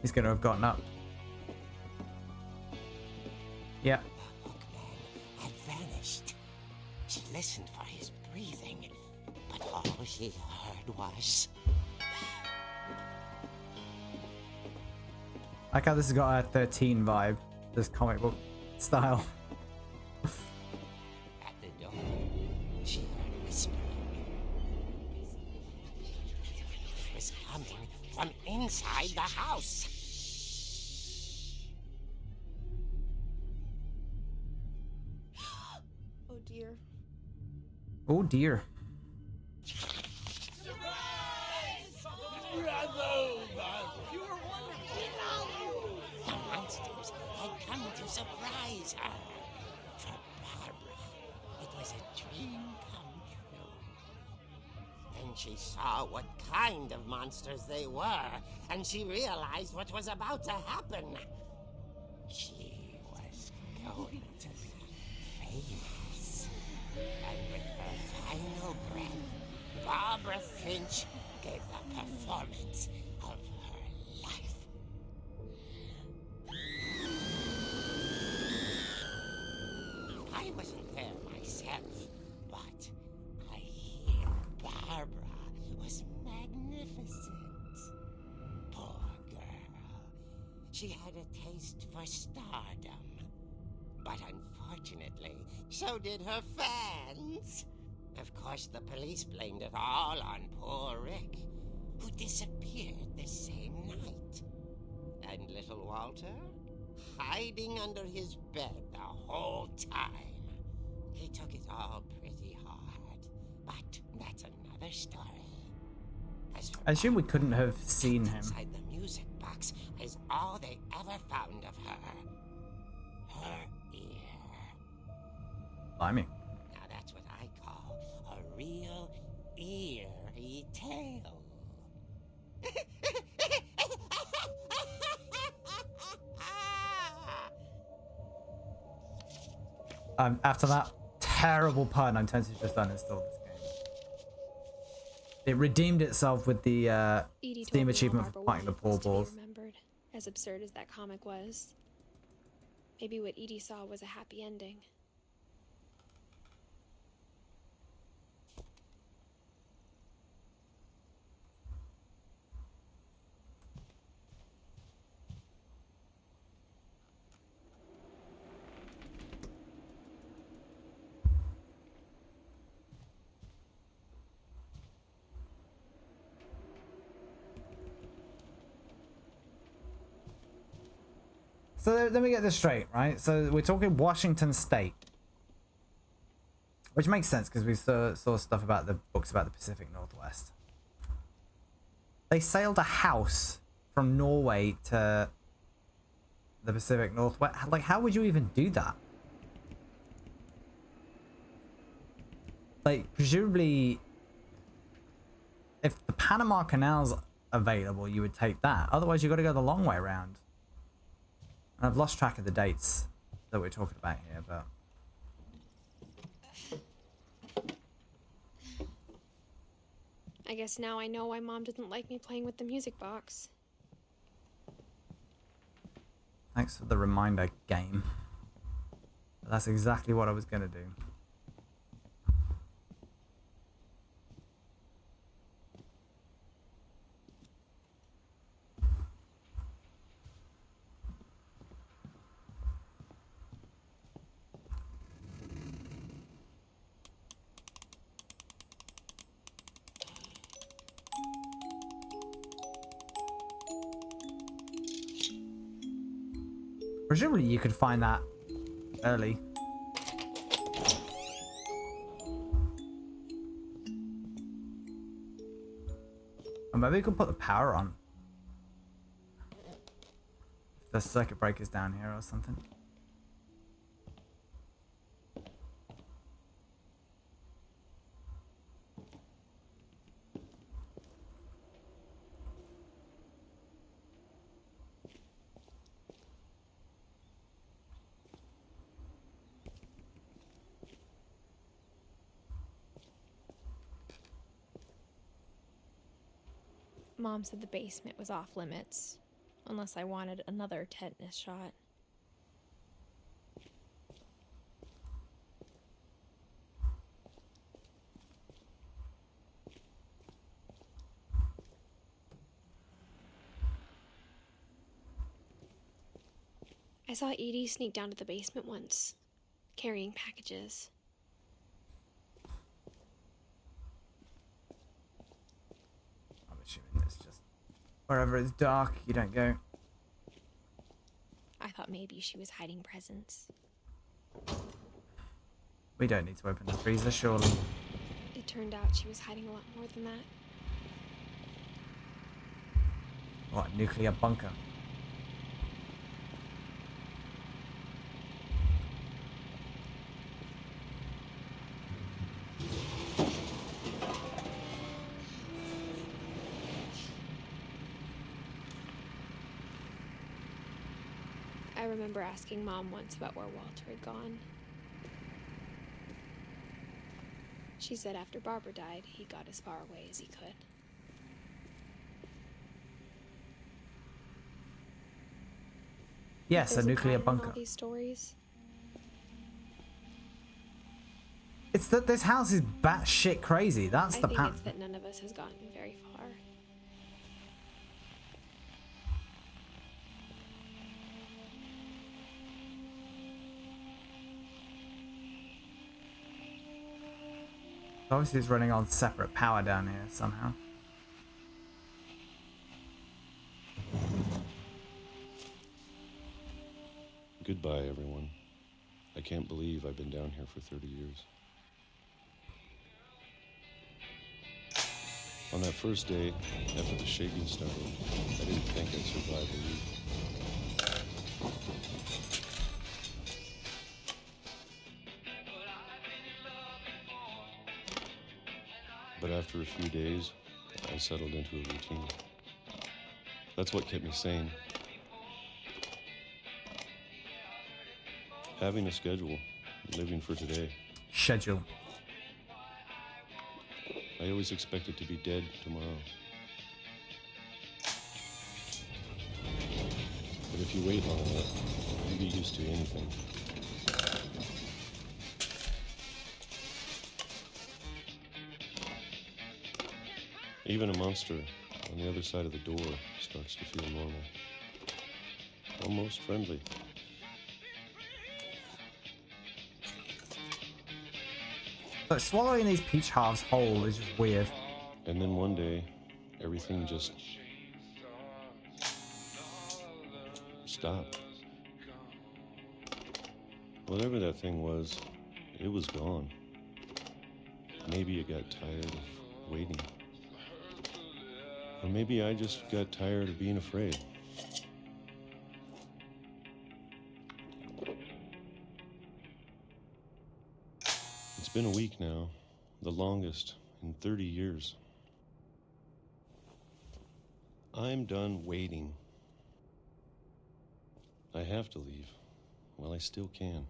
He's gonna have gotten up. Yeah. The hookman had vanished. She listened for his breathing, but all she heard was... I like how this has got a 13 vibe, this comic book style. At the door, she heard whispering. It was coming from inside the house. Oh dear. Oh dear. The monsters had come to surprise her. For Barbara, it was a dream come true. Then she saw what kind of monsters they were, and she realized what was about to happen. She was going to be famous. And with her final breath, Barbara Finch gave the performance of her life. I wasn't there myself, but I hear Barbara was magnificent. Poor girl. She had a taste for stardom. But unfortunately, so did her fans. Of course, the police blamed it all on poor Rick, who disappeared the same night. And little Walter? Hiding under his bed the whole time. He took it all pretty hard, but that's another story. As for I assume we Barbara, couldn't have seen him. inside the music box is all they ever found of her. Her ear. Blimey. Now that's what I call a real eerie tale. After that terrible pun, I'm tempted to just uninstall this game. It redeemed itself with the Edie told Steam me achievement how for Barbara fighting the wanted poor this to be balls. remembered, as absurd as that comic was. Maybe what Edie saw was a happy ending. So let me get this straight, right? So we're talking Washington State. Which makes sense because we saw stuff about the books about the Pacific Northwest. They sailed a house from Norway to the Pacific Northwest. Like, how would you even do that? Like, presumably, if the Panama Canal's available, you would take that. Otherwise, you've got to go the long way around. And I've lost track of the dates that we're talking about here, but... I guess now I know why Mom didn't like me playing with the music box. Thanks for the reminder, game. That's exactly what I was going to do. Presumably you could find that early. Or maybe we could put the power on. If the circuit breaker's down here or something. Mom said the basement was off limits, unless I wanted another tetanus shot. I saw Edie sneak down to the basement once, carrying packages. I'm assuming it's just wherever it's dark, you don't go. I thought maybe she was hiding presents. We don't need to open the freezer, surely. It turned out she was hiding a lot more than that. What, a nuclear bunker? I remember asking Mom once about where Walter had gone. She said after Barbara died, he got as far away as he could. Yes, a nuclear bunker. All these stories. It's that this house is batshit crazy. That's the I think pattern. it's that none of us has gotten very far. Obviously, it's running on separate power down here somehow. Goodbye, everyone. I can't believe I've been down here for 30 years. On that first day, after the shaking started, I didn't think I'd survive a week. But after a few days, I settled into a routine. That's what kept me sane. Having a schedule, living for today. Schedule. I always expected to be dead tomorrow. But if you wait long enough, you get used to anything. Even a monster on the other side of the door starts to feel normal. Almost friendly. But swallowing these peach halves whole is just weird. And then one day, everything just stopped. Whatever that thing was, it was gone. Maybe it got tired of waiting. Or maybe I just got tired of being afraid. It's been a week now, the longest in 30 years. I'm done waiting. I have to leave while I still can.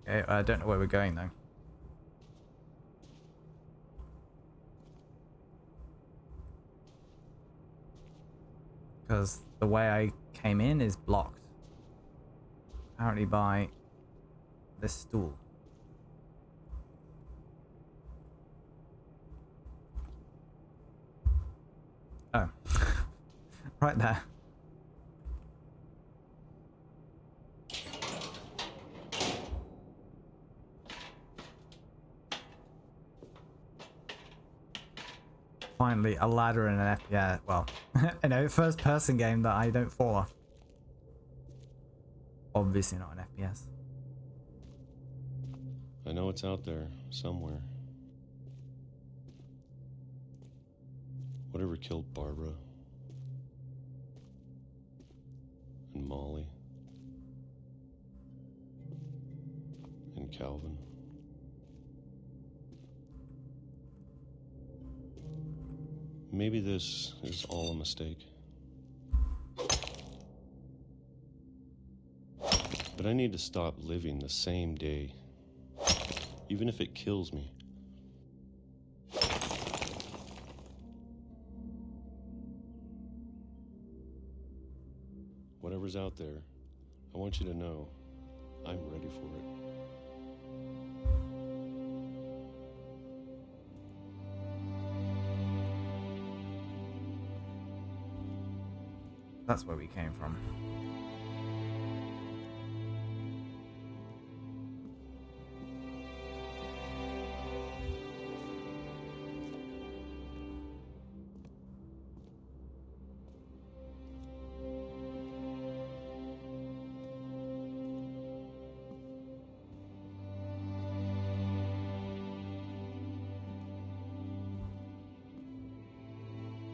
Okay, I don't know where we're going though. Because the way I came in is blocked. Apparently by this stool. Oh. Right there. Finally, a ladder in an FPS. Well, in a first-person game that I don't fall off. Obviously not an FPS. I know it's out there, somewhere. Whatever killed Barbara. And Molly. And Calvin. Maybe this is all a mistake. But I need to stop living the same day, even if it kills me. Whatever's out there, I want you to know I'm ready for it. That's where we came from.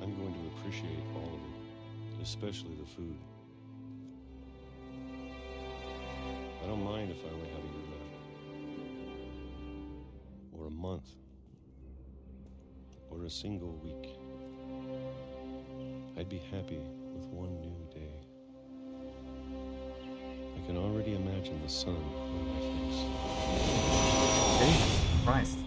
I'm going to appreciate all of it, especially the food. I don't mind if I only have a year left. Or a month. Or a single week. I'd be happy with one new day. I can already imagine the sun on my face. Jesus Christ.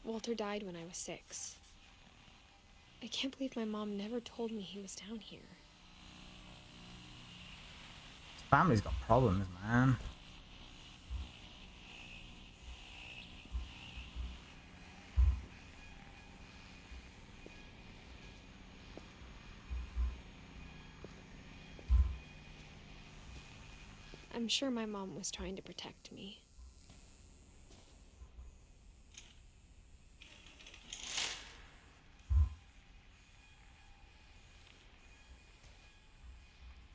Walter died when I was 6. I can't believe my mom never told me he was down here. His family's got problems, man. I'm sure my mom was trying to protect me.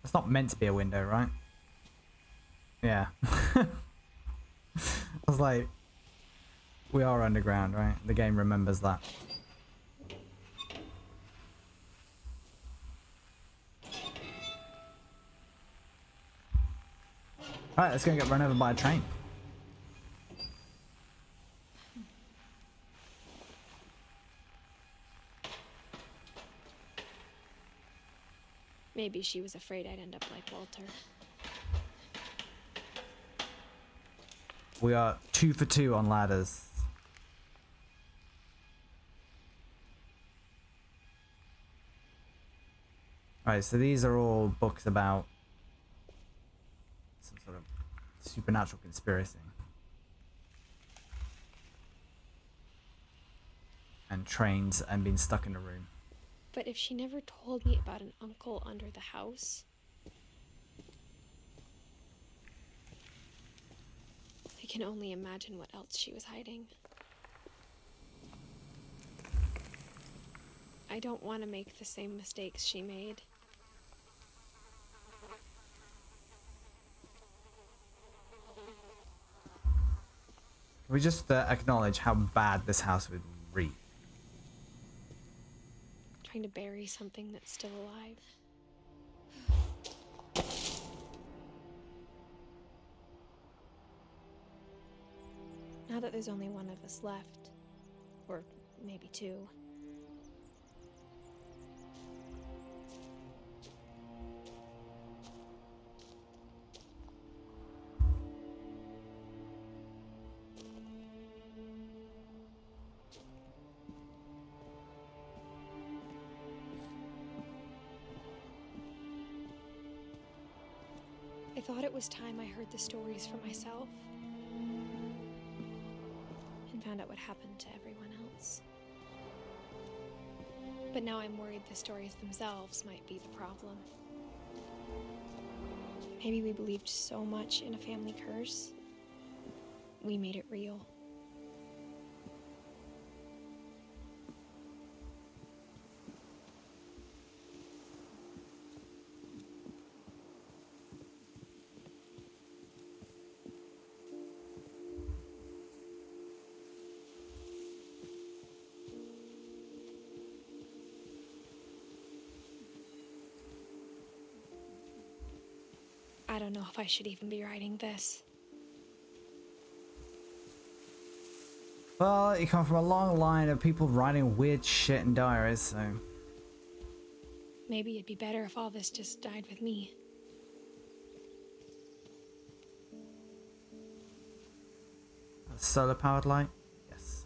It's not meant to be a window, right? Yeah. I was like, we are underground, right? The game remembers that. Alright, let's go get run over by a train. Maybe she was afraid I'd end up like Walter. We are 2 for 2 on ladders. Alright, so these are all books about some sort of supernatural conspiracy. And trains and being stuck in a room. But if she never told me about an uncle under the house, I can only imagine what else she was hiding. I don't want to make the same mistakes she made. We just acknowledge how bad this house would read. Trying to bury something that's still alive. Now that there's only one of us left, or maybe two, I thought it was time I heard the stories for myself and found out what happened to everyone else. But now I'm worried the stories themselves might be the problem. Maybe we believed so much in a family curse, we made it real. I don't know if I should even be writing this. Well, you come from a long line of people writing weird shit in diaries, so... Maybe it'd be better if all this just died with me. A solar-powered light? Yes.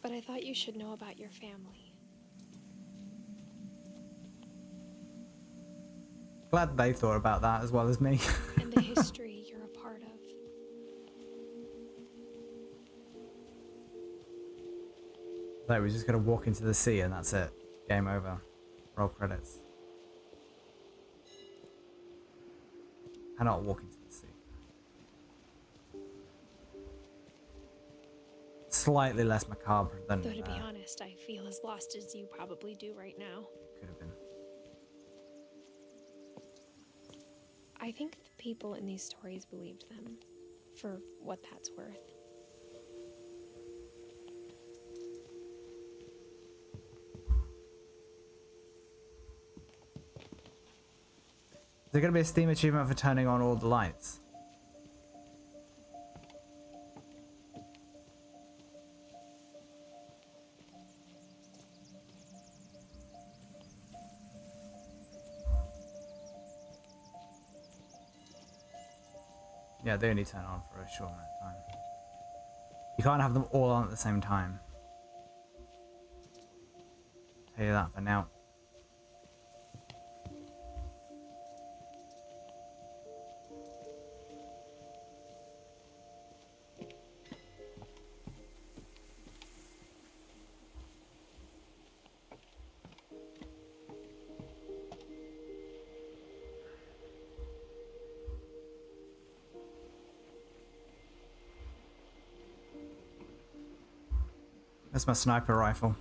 But I thought you should know about your family. Glad they thought about that as well as me. And the history you're a part of. So we're just gonna walk into the sea and that's it. Game over. Roll credits. Cannot walk into the sea. Slightly less macabre than... Though to be honest, I feel as lost as you probably do right now. Could have been. I think the people in these stories believed them, for what that's worth. Is there going to be a Steam achievement for turning on all the lights? Yeah, they only turn on for a short amount of time. You can't have them all on at the same time. Tell you that for now. That's my sniper rifle.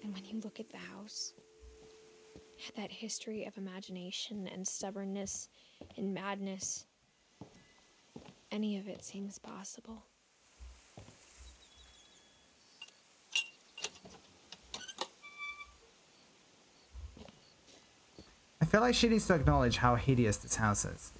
And when you look at the house, that history of imagination and stubbornness and madness, any of it seems possible. I feel like she needs to acknowledge how hideous this house is.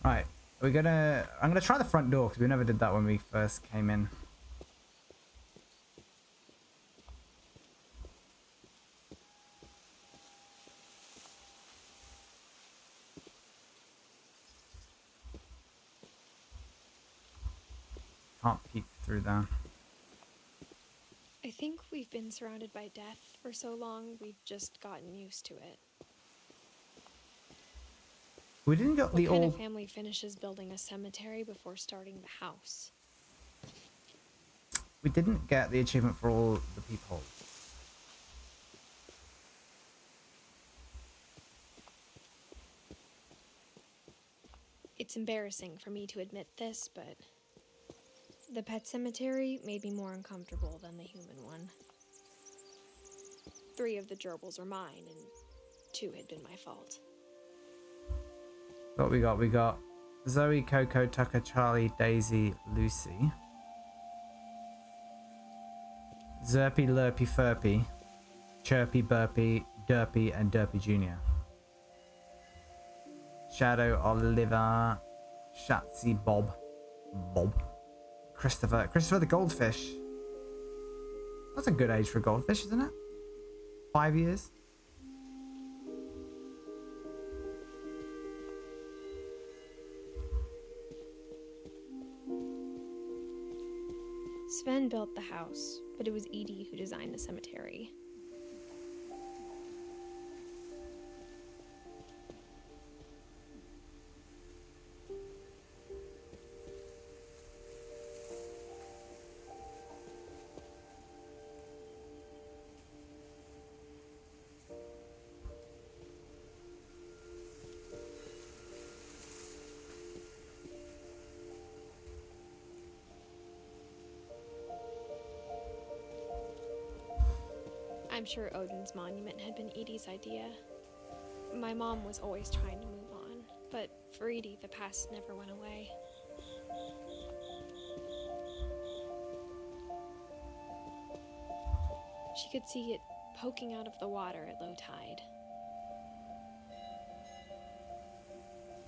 Right, I'm gonna try the front door because we never did that when we first came in. can't peek through there. I think we've been surrounded by death for so long, we've just gotten used to it. We didn't get What the kind old. of family finishes building a cemetery before starting the house? We didn't get the achievement for all the peepholes. It's embarrassing for me to admit this, but the pet cemetery made me more uncomfortable than the human one. 3 of the gerbils were mine, and 2 had been my fault. What we got? We got Zoe, Coco, Tucker, Charlie, Daisy, Lucy. Zerpy, Lurpy, Furpy, Chirpy, Burpy, Derpy, and Derpy Jr. Shadow, Oliver, Shatsy, Bob, Christopher the goldfish. That's a good age for a goldfish, isn't it? 5 years. Sven built the house, but it was Edie who designed the cemetery. I'm sure Odin's monument had been Edie's idea. My mom was always trying to move on, but for Edie, the past never went away. She could see it poking out of the water at low tide.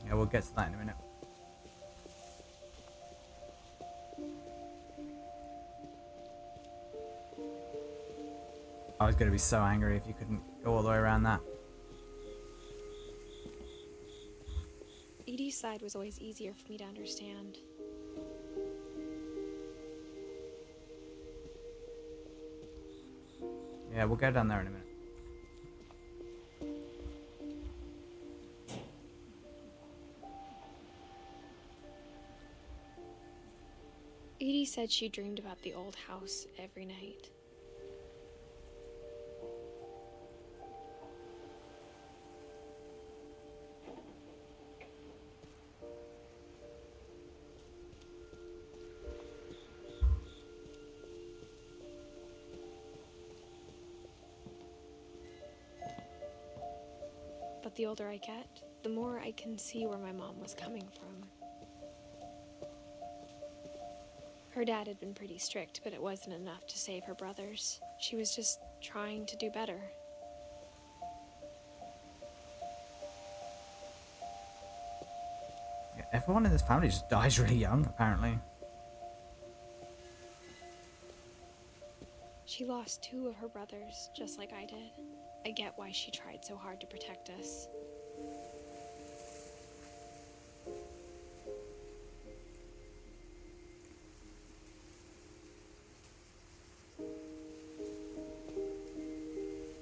Yeah, we'll get to that in a minute. I was going to be so angry if you couldn't go all the way around that. Edie's side was always easier for me to understand. Yeah, we'll go down there in a minute. Edie said she dreamed about the old house every night. But the older I get, the more I can see where my mom was coming from. Her dad had been pretty strict, but it wasn't enough to save her brothers. She was just trying to do better. Yeah, everyone in this family just dies really young, apparently. She lost 2 of her brothers, just like I did. I get why she tried so hard to protect us.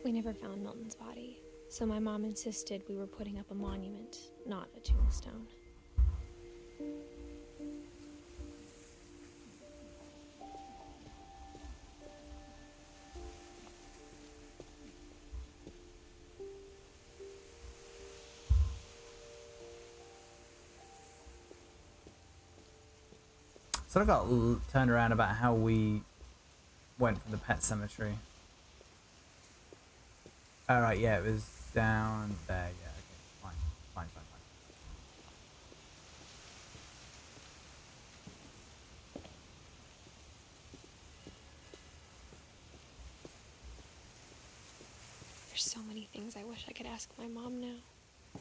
We never found Milton's body, so my mom insisted we were putting up a monument, not a tombstone. So I got turned around about how we went from the pet cemetery. Alright, yeah, it was down there, yeah, okay, fine. There's so many things I wish I could ask my mom now.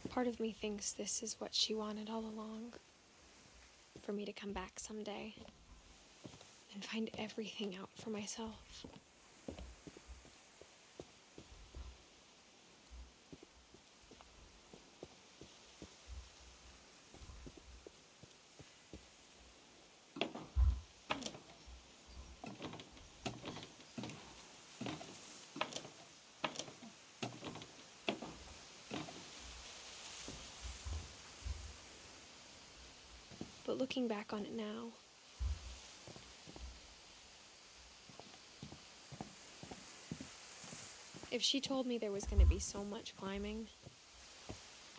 Part of me thinks this is what she wanted all along. For me to come back someday and find everything out for myself. but looking back on it now, if she told me there was going to be so much climbing,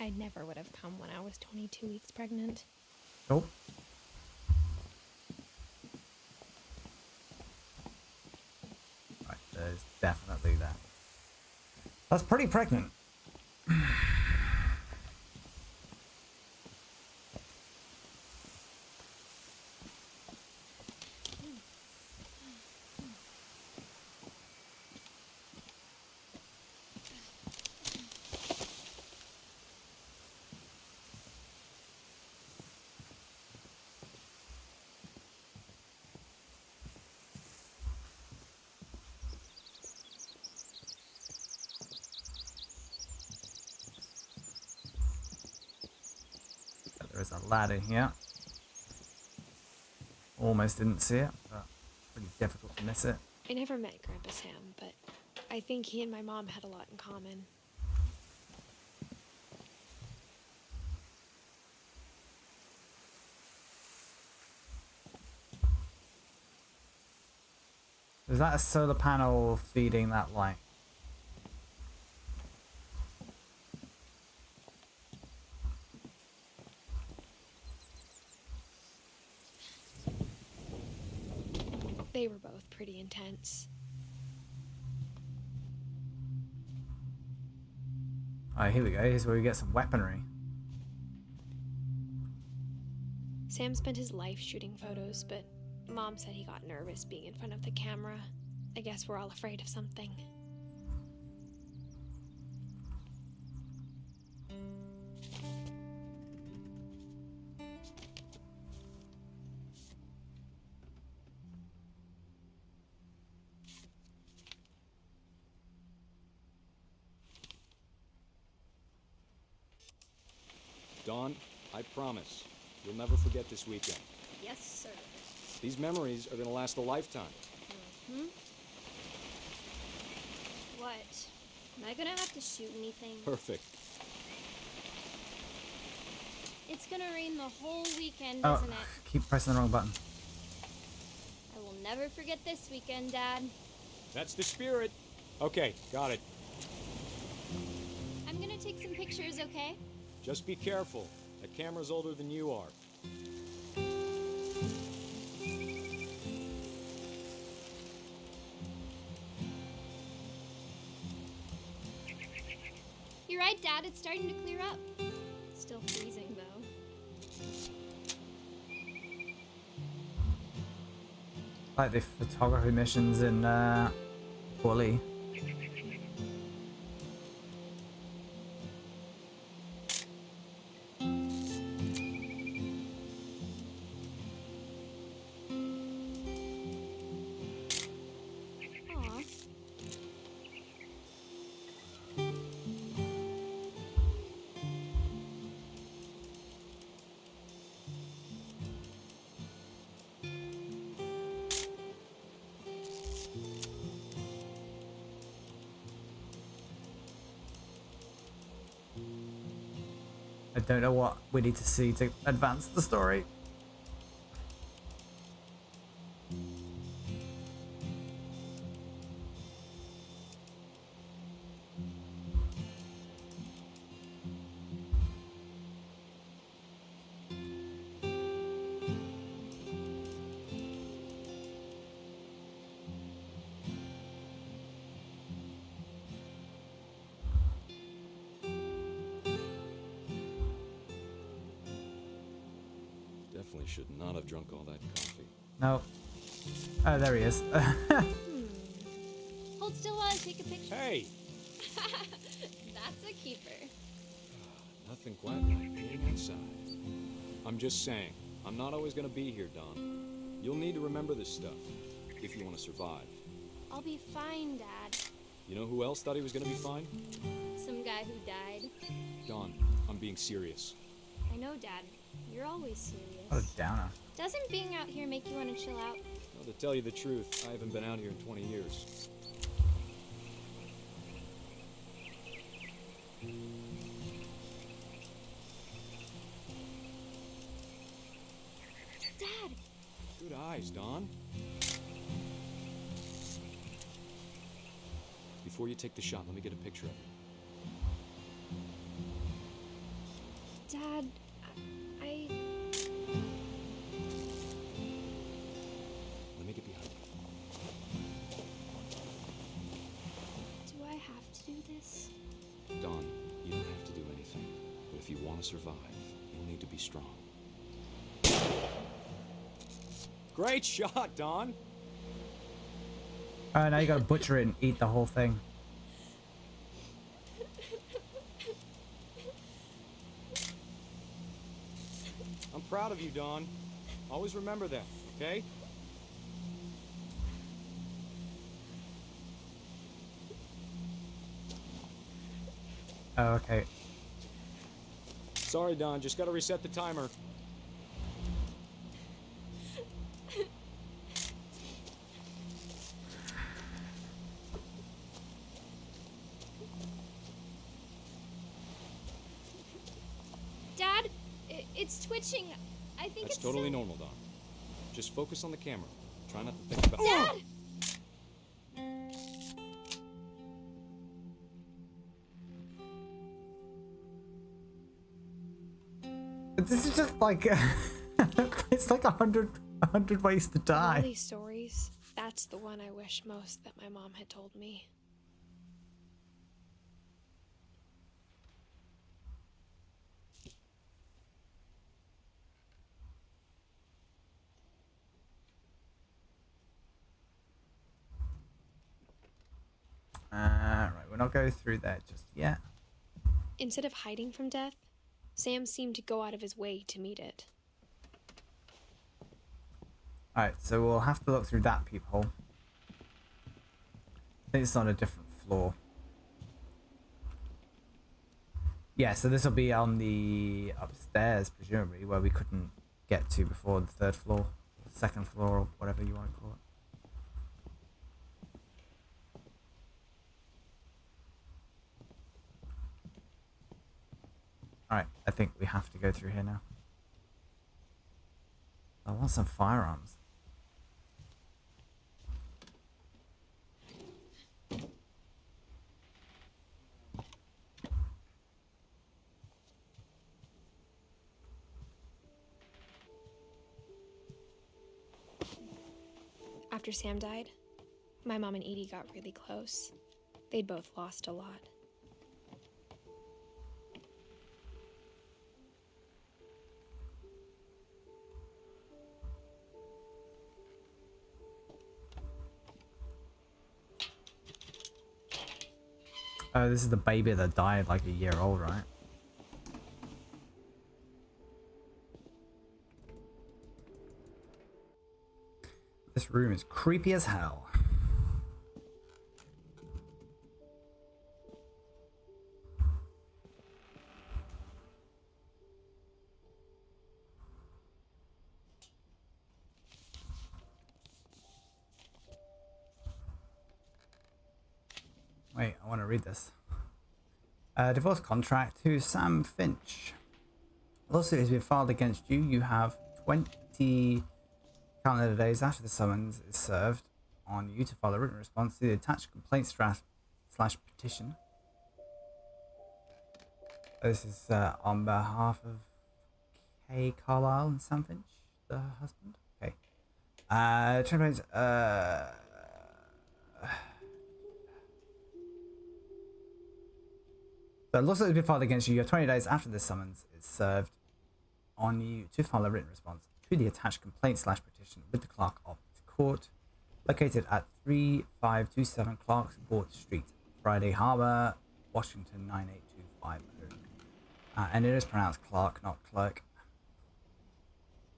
I never would have come when I was 22 weeks pregnant. Nope. Right, there's definitely that. That's pretty pregnant. There is a ladder here. Almost didn't see it, but pretty difficult to miss it. I never met Grandpa Sam, but I think he and my mom had a lot in common. Is that a solar panel feeding that light? They were both pretty intense. Alright, here we go. Here's where we get some weaponry. Sam spent his life shooting photos, but Mom said he got nervous being in front of the camera. I guess we're all afraid of something. Dawn, I promise, you'll never forget this weekend. Yes, sir. These memories are gonna last a lifetime. Hmm? What? Am I gonna have to shoot anything? Perfect. It's gonna rain the whole weekend, Oh, isn't it? keep pressing the wrong button. I will never forget this weekend, Dad. That's the spirit. Okay, got it. I'm gonna take some pictures, okay? Just be careful. That camera's older than you are. You're right, Dad. It's starting to clear up. Still freezing, though. Like the photography missions in Wall-E. Aw. I don't know what we need to see to advance the story. Definitely should not have drunk all that coffee. No. Oh, there he is. Hold still while I take a picture. Hey! That's a keeper. Nothing quite like being inside. I'm just saying, I'm not always gonna be here, Don. You'll need to remember this stuff, if you want to survive. I'll be fine, Dad. You know who else thought he was gonna be fine? Some guy who died. Don, I'm being serious. I know, Dad. You're always serious. What a downer. Doesn't being out here make you want to chill out? Well, to tell you the truth, I haven't been out here in 20 years. Good eyes, Don. Before you take the shot, let me get a picture of you. Dad, I... Let me get behind you. Do I have to do this? Don, you don't have to do anything. But if you want to survive, you'll need to be strong. Great shot, Don! Alright, now you gotta butcher it and eat the whole thing. I'm proud of you, Don. Always remember that, okay? Oh, okay. Sorry, Don. Just gotta reset the timer. Dad, it's twitching. I think That's it's totally some- normal, Don. Just focus on the camera. Try not to think about... Dad! This is just like it's like a hundred ways to All die. these stories, that's the one I wish most that my mom had told me. Right, we'll not go through that just yet. Instead of hiding from death, Sam seemed to go out of his way to meet it. Alright, so we'll have to look through that peephole. I think it's on a different floor. Yeah, so this will be on the upstairs, presumably, where we couldn't get to before the third floor, the second floor, or whatever you want to call it. Alright, I think we have to go through here now. I want some firearms. After Sam died, my mom and Edie got really close. They'd both lost a lot. Oh, this is the baby that died like a year old, right? This room is creepy as hell. Wait, I want to read this. Divorce contract to Sam Finch. A lawsuit has been filed against you. You have 20 calendar days after the summons is served on you to file a written response to the attached complaint slash petition. This is on behalf of Kay Carlisle and Sam Finch, the husband. Okay. The lawsuit has been filed against you. You have 20 days after the summons is served on you to file a written response to the attached complaint slash petition with the clerk of the court, located at 3527 Clark's Court Street, Friday Harbor, Washington 98250. And it is pronounced Clark, not clerk.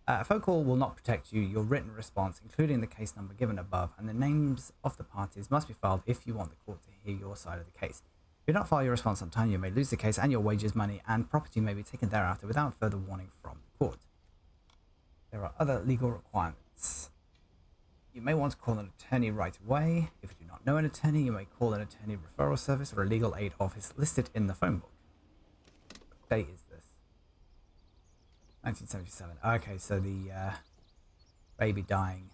A phone call will not protect you. Your written response, including the case number given above and the names of the parties, must be filed if you want the court to hear your side of the case. If you do not file your response on time, you may lose the case, and your wages, money, and property may be taken thereafter without further warning from the court. There are other legal requirements. You may want to call an attorney right away. If you do not know an attorney, you may call an attorney referral service or a legal aid office listed in the phone book. What date is this? 1977. Okay, so the baby dying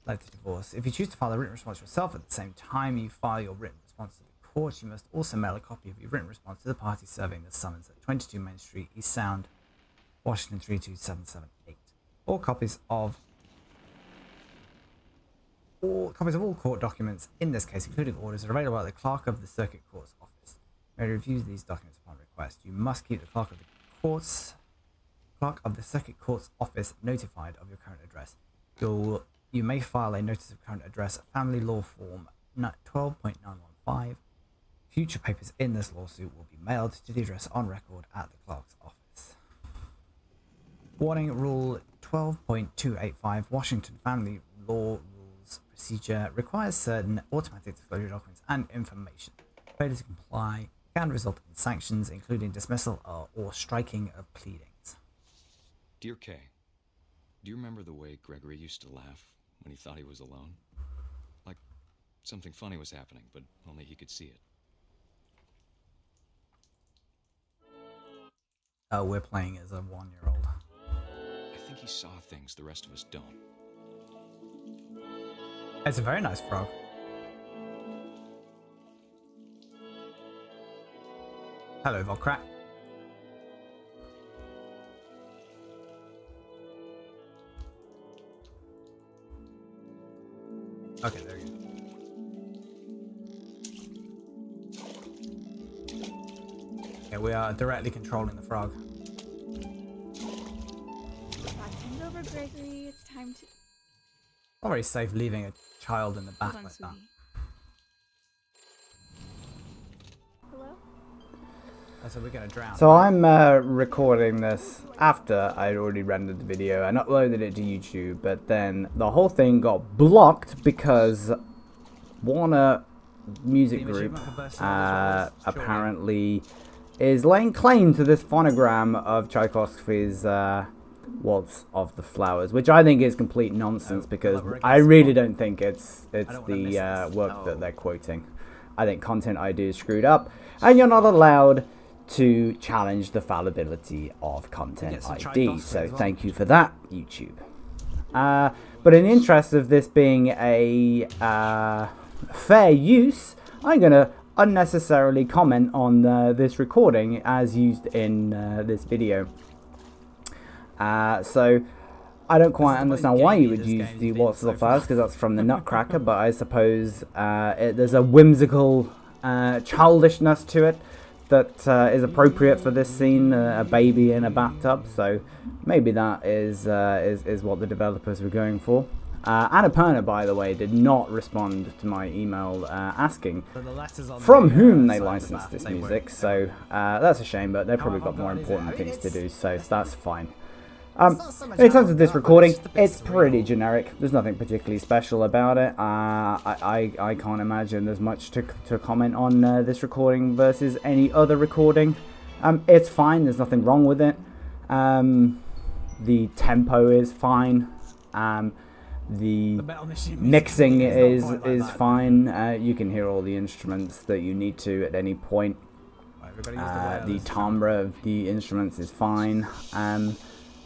led to divorce. If you choose to file a written response yourself at the same time you file your written response to the court, you must also mail a copy of your written response to the party serving the summons at 22 Main Street, East Sound, Washington 32778. All copies of all court documents, in this case including orders, are available at the Clerk of the Circuit Court's office. May review these documents upon request. You must keep the Clerk of the Circuit Court's office notified of your current address. You may file a notice of current address, Family Law Form 12.915. Future papers in this lawsuit will be mailed to the address on record at the clerk's office. Warning: Rule 12.285 Washington Family Law Rules Procedure requires certain automatic disclosure documents and information. Failure to comply can result in sanctions, including dismissal or striking of pleadings. Dear Kay, do you remember the way Gregory used to laugh when he thought he was alone? Like something funny was happening, but only he could see it. Oh, we're playing as a 1-year-old. I think he saw things the rest of us don't. It's a very nice frog. Hello, Volcrat. Okay, there we go. Okay, we are directly controlling the frog. Vacuumed over, Gregory. It's time to... Not very safe leaving a child in the bath like that. Hello? So we're gonna drown. So I'm recording this after I'd already rendered the video and uploaded it to YouTube, but then the whole thing got blocked because Warner Music Group apparently is laying claim to this phonogram of Tchaikovsky's Waltz of the Flowers, which I think is complete nonsense because I really don't think it's the work that they're quoting. I think Content ID is screwed up, and you're not allowed to challenge the fallibility of Content ID. So thank you for that, YouTube. But in the interest of this being a fair use, I'm going to unnecessarily comment on this recording as used in this video. So I don't quite understand why you would use the Waltz of the Flowers, because that's from the Nutcracker, but I suppose there's a whimsical childishness to it that is appropriate for this scene, a baby in a bathtub, so maybe that is what the developers were going for. Annapurna, by the way, did not respond to my email asking from whom they licensed this music, so that's a shame, but they've probably got more important things to do, so that's fine. In terms of this recording, it's pretty generic. There's nothing particularly special about it. I can't imagine there's much to comment on this recording versus any other recording. It's fine. There's nothing wrong with it. The tempo is fine. The mixing is fine. You can hear all the instruments that you need to at any point. The timbre of the instruments is fine.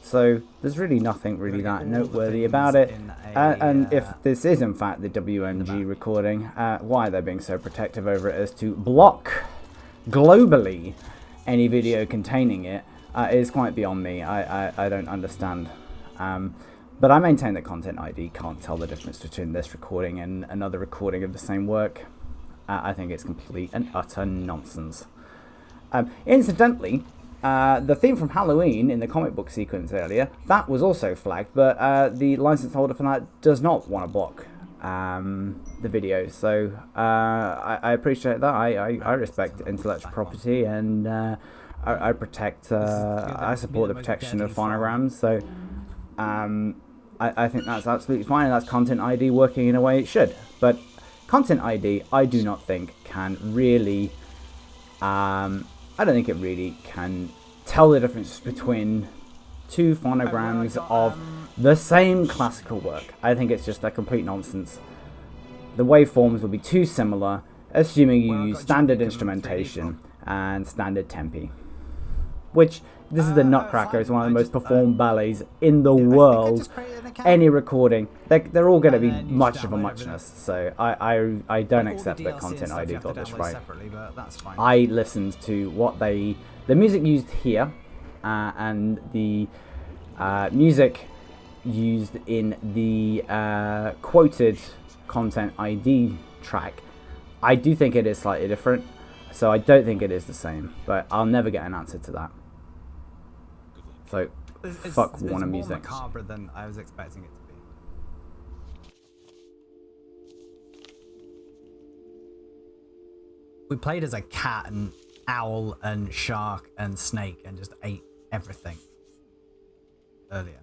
So there's really nothing really that noteworthy about it. And if this is in fact the WMG recording, why they're being so protective over it as to block globally any video containing it is quite beyond me. I don't understand. But I maintain that Content ID can't tell the difference between this recording and another recording of the same work. I think it's complete and utter nonsense. Incidentally, the theme from Halloween in the comic book sequence earlier, that was also flagged, but the license holder for that does not want to block the video. So I appreciate that. I respect intellectual property, and I protect. I support the protection of phonograms. So I think that's absolutely fine, and that's Content ID working in a way it should. But Content ID, I do not think can really. I don't think it really can tell the difference between two phonograms of the same classical work. I think it's just a complete nonsense. The waveforms will be too similar, assuming you use standard instrumentation and standard tempi, which This is the Nutcracker. fine. It's one of the I most just, performed ballets in the I think I world. just created an account. Any recording, they're all going to And be then you much just of a download muchness. So I don't All the accept that DLC Content and stuff you ID have to got this download right. separately, but that's fine. I listened to what the music used here, and the music used in the quoted Content ID track. I do think it is slightly different, so I don't think it is the same, but I'll never get an answer to that. So, fuck Warner Music. It's more macabre than I was expecting it to be. We played as a cat and owl and shark and snake and just ate everything earlier.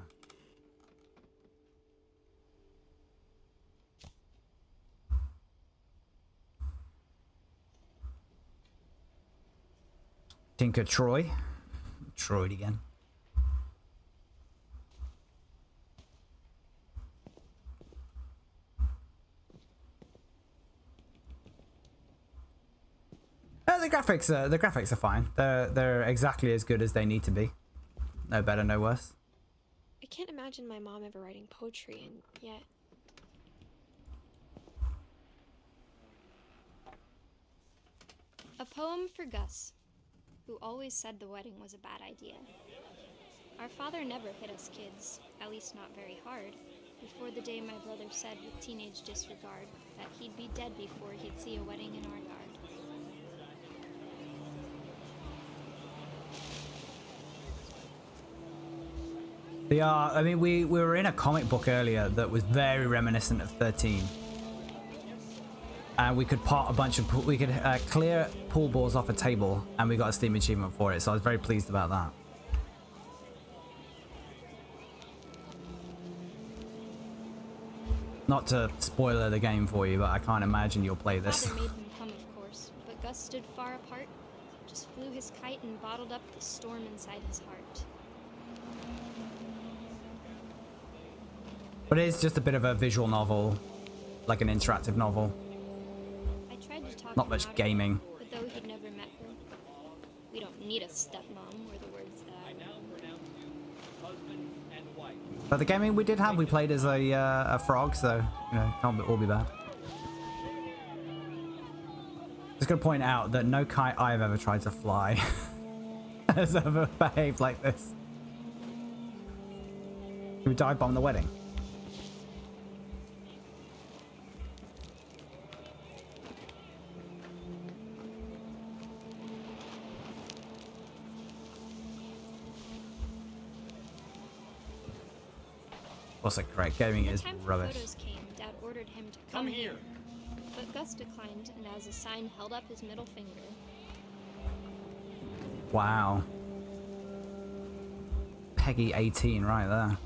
Tinker Troy. Troyed again. The graphics are fine. They're exactly as good as they need to be. No better, no worse. I can't imagine my mom ever writing poetry, and yet... A poem for Gus, who always said the wedding was a bad idea. Our father never hit us kids, at least not very hard, before the day my brother said with teenage disregard that he'd be dead before he'd see a wedding in our yard. They are. I mean, we were in a comic book earlier that was very reminiscent of 13. And we could pot a bunch of we could clear pool balls off a table, and we got a Steam achievement for it. So I was very pleased about that. Not to spoiler the game for you, but I can't imagine you'll play this. Father made him come, of course, but Gus stood far apart, just flew his kite and bottled up the storm inside his heart. But it is just a bit of a visual novel, like an interactive novel. I tried to talk Not him much out of it, gaming. but though he'd never met her, we don't need a stepmom, were the words that I now pronounce you husband and wife. But the gaming we did have, we played as a frog, so you know, can't all be bad. Just gonna point out that no kite I've ever tried to fly has ever behaved like this. We dive bomb the wedding. Also correct, gaming is Time for rubbish. photos came, Dad ordered him to come here. But Gus declined, and as a sign held up his middle finger. Wow. Peggy 18 right there.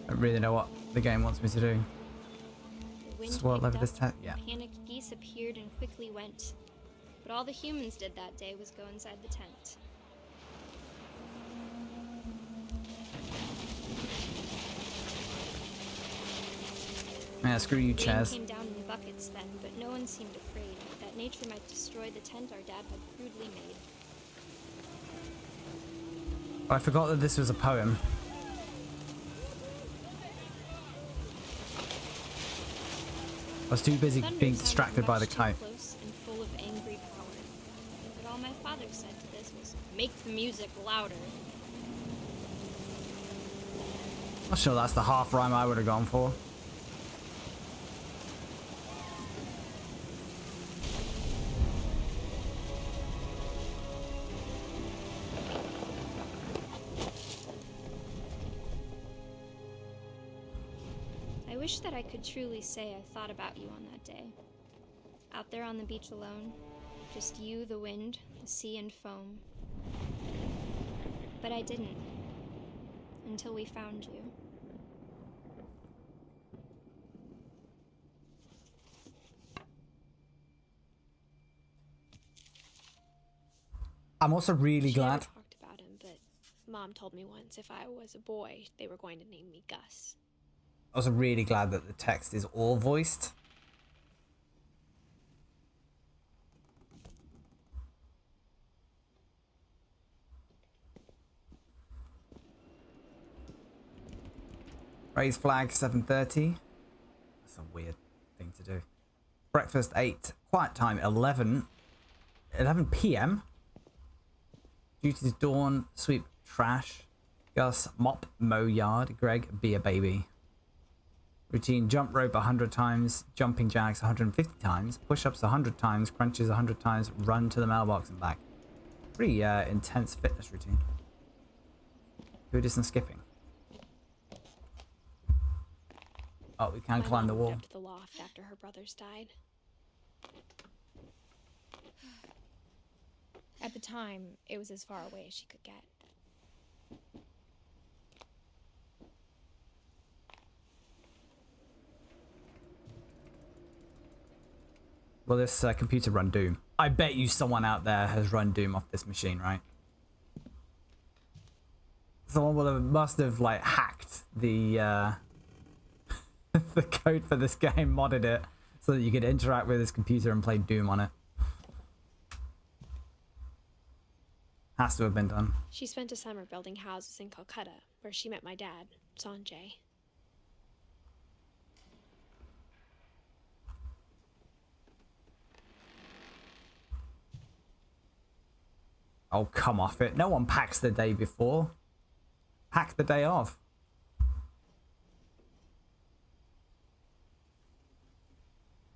I don't really know what the game wants me to do. The wind Swirl picked over this up, tent, yeah. Panicked geese appeared and quickly went. But all the humans did that day was go inside the tent. Yeah, screw you, Rain Chaz. came down in buckets then, but no one seemed afraid that nature might destroy the tent our dad had crudely made. I forgot that this was a poem. I was too busy Thunder being sounded distracted by the much too kite. close and full of angry power. But all my father said to this was, "Make the music louder." Not sure that's the half rhyme I would have gone for. I wish that I could truly say I thought about you on that day. Out there on the beach alone, just you, the wind, the sea, and foam. But I didn't. until we found you. I'm also really She glad. never talked about him, but Mom told me once if I was a boy, they were going to name me Gus. I was really glad that the text is all voiced. Raise flag 7:30. That's a weird thing to do. Breakfast 8. Quiet time 11 p.m. Duties dawn. Sweep trash. Gus mop mow yard. Greg be a baby. Routine jump rope 100 times. Jumping jacks 150 times. Push-ups 100 times. Crunches 100 times. Run to the mailbox and back. Pretty intense fitness routine. Who did some skipping? Oh, we can climb the wall. My mom moved up to the loft after her brothers died. At the time, it was as far away as she could get. Will this computer run Doom? I bet you someone out there has run Doom off this machine, right? Someone must have like hacked the the code for this game, modded it so that you could interact with this computer and play Doom on it. Has to have been done. She spent a summer building houses in Calcutta, where she met my dad, Sanjay. Oh, come off it. No one packs the day before. Pack the day off.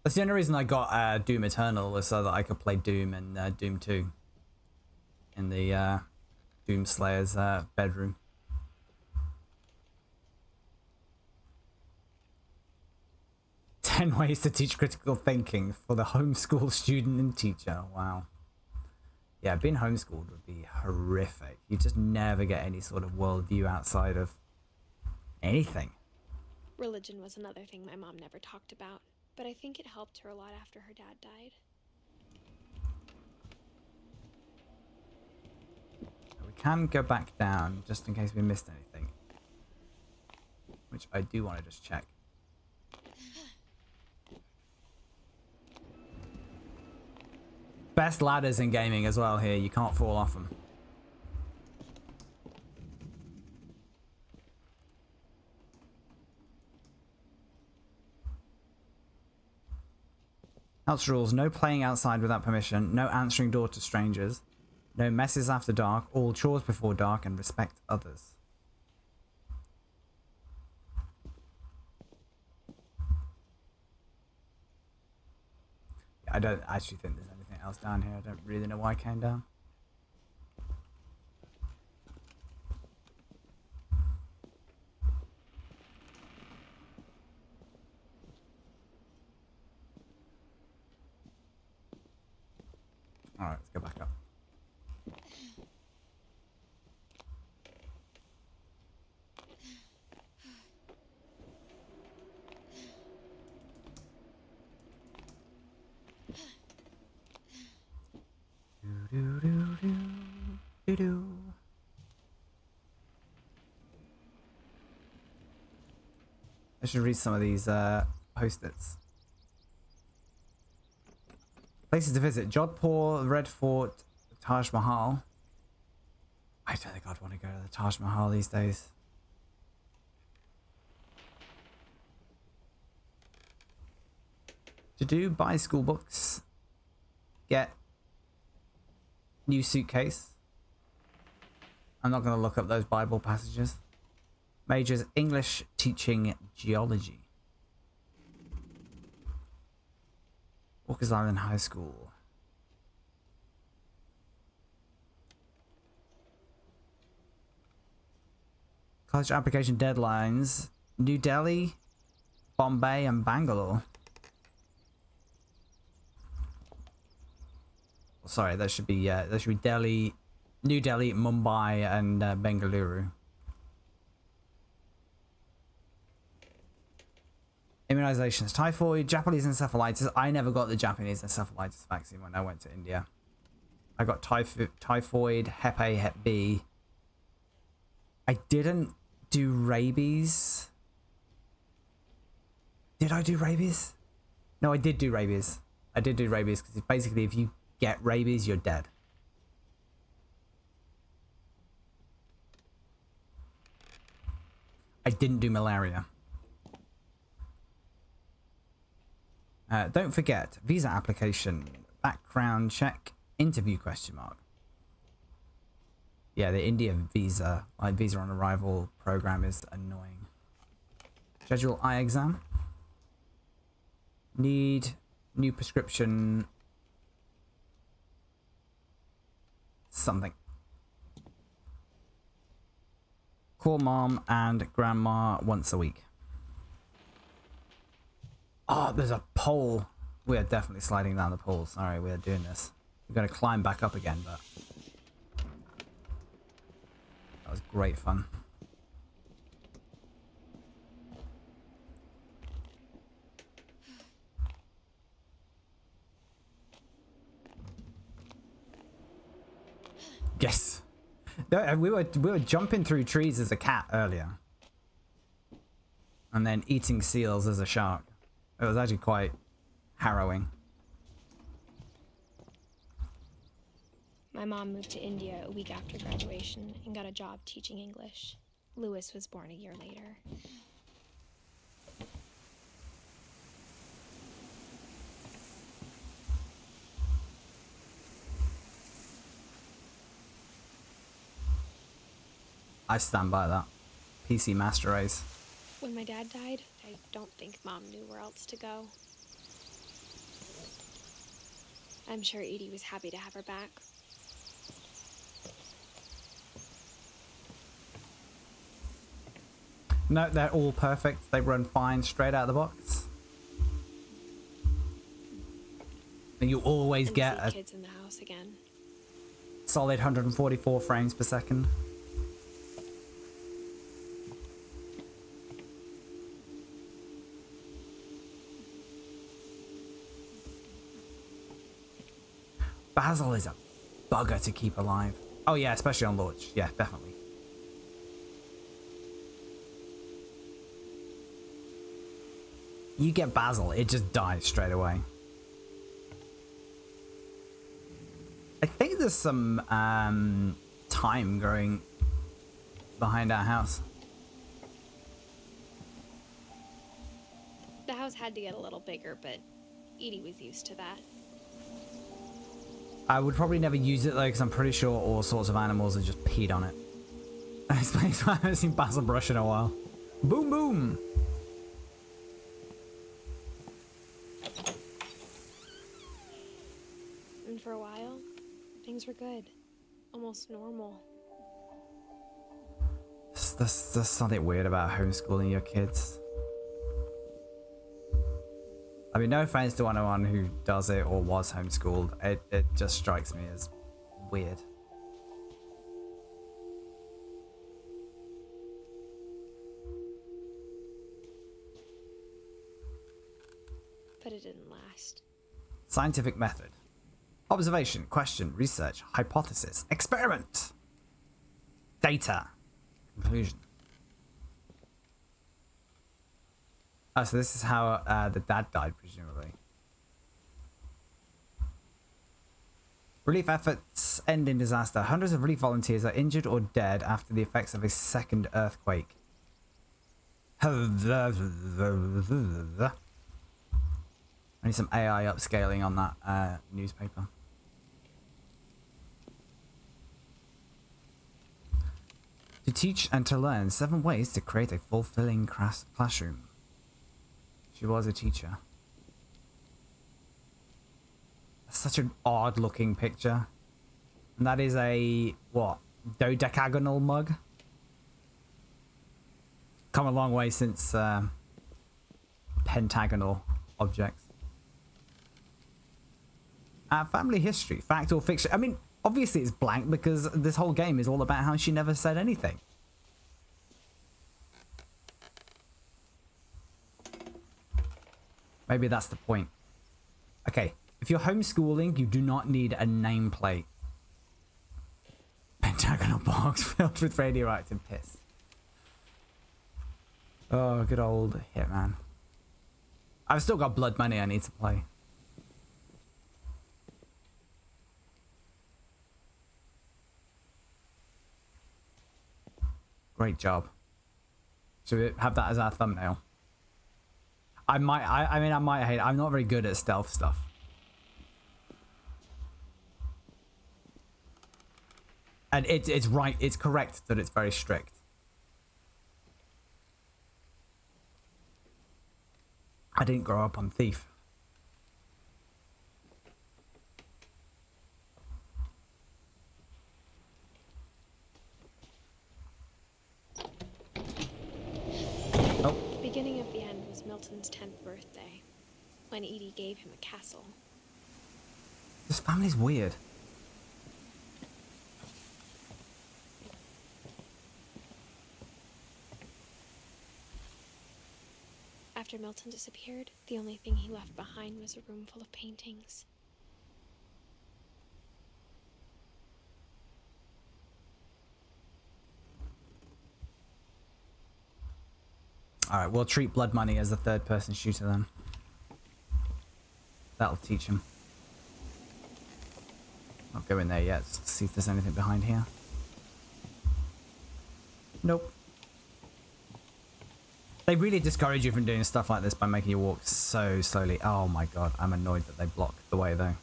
That's the only reason I got Doom Eternal, was so that I could play Doom and Doom 2 in the Doom Slayer's bedroom. "10 ways to teach critical thinking for the homeschool student and teacher." Wow. Yeah, being homeschooled would be horrific. You just never get any sort of worldview outside of anything. Religion was another thing my mom never talked about, but I think it helped her a lot after her dad died. We can go back down just in case we missed anything, which I do want to just check. Best ladders in gaming as well here. You can't fall off them. House rules: no playing outside without permission, no answering door to strangers, no messes after dark, all chores before dark, and respect others. I don't actually think there's anything else down here. I don't really know why I came down. Alright, let's go back up. I should read some of these post-its. Places to visit: Jodhpur, Red Fort, Taj Mahal. I don't think I'd want to go to the Taj Mahal these days. To do: buy school books, get new suitcase. I'm not going to look up those Bible passages. Majors: English, teaching geology. Walker's Island High School. College application deadlines: New Delhi, Bombay, and Bangalore. Sorry, that should be Delhi, New Delhi, Mumbai, and Bengaluru. Immunizations: typhoid, Japanese encephalitis. I never got the Japanese encephalitis vaccine when I went to India. I got typhoid, Hep A, Hep B. I didn't do rabies. Did I do rabies? No, I did do rabies. I did do rabies because basically if you get rabies, you're dead. I didn't do malaria. Don't forget, visa application, background check, interview question mark. Yeah, the India visa, like visa on arrival program is annoying. Schedule eye exam. Need new prescription. Something. Call mom and grandma once a week. Oh, there's a pole. We are definitely sliding down the pole. Sorry, we are doing this. We're going to climb back up again, but that was great fun. Yes. No, we were jumping through trees as a cat earlier. And then eating seals as a shark. It was actually quite harrowing. My mom moved to India a week after graduation and got a job teaching English. Lewis was born a year later. I stand by that. PC Master Race. When my dad died, I don't think Mom knew where else to go. I'm sure Edie was happy to have her back. No, they're all perfect. They run fine straight out of the box. And you always And get see a kids in the house again. solid 144 frames per second. Basil is a bugger to keep alive. Oh yeah, especially on launch. Yeah, definitely. You get Basil, it just dies straight away. I think there's some time growing behind our house. The house had to get a little bigger, but Edie was used to that. I would probably never use it though, because I'm pretty sure all sorts of animals have just peed on it. That explains why I haven't seen Basil Brush in a while. Boom boom! And for a while, things were good. Almost normal. There's something weird about homeschooling your kids. I mean, no offense to anyone who does it or was homeschooled. It just strikes me as weird. But it didn't last. Scientific method. Observation, question, research, hypothesis, experiment. Data. Conclusion. Oh, so this is how the dad died, presumably. Relief efforts end in disaster. Hundreds of relief volunteers are injured or dead after the effects of a second earthquake. I need some AI upscaling on that newspaper. To teach and to learn 7 ways to create a fulfilling classroom. She was a teacher. Such an odd looking picture. And that is a, what, dodecagonal mug? Come a long way since pentagonal objects. Family history, fact or fiction? I mean, obviously it's blank because this whole game is all about how she never said anything. Maybe that's the point. Okay, if you're homeschooling, you do not need a nameplate. Pentagonal box filled with radioactive piss. Oh, good old Hitman. I've still got blood money I need to play. Great job. Should we have that as our thumbnail? I mean, I might hate it. I'm not very good at stealth stuff. And it's right, it's correct that it's very strict. I didn't grow up on Thief. The beginning of the end was Milton's 10th birthday, when Edie gave him a castle. This family's weird. After Milton disappeared, the only thing he left behind was a room full of paintings. Alright, we'll treat Blood Money as a third-person shooter then. That'll teach him. Not go in there yet, just to see if there's anything behind here. Nope. They really discourage you from doing stuff like this by making you walk so slowly. Oh my god, I'm annoyed that they block the way though.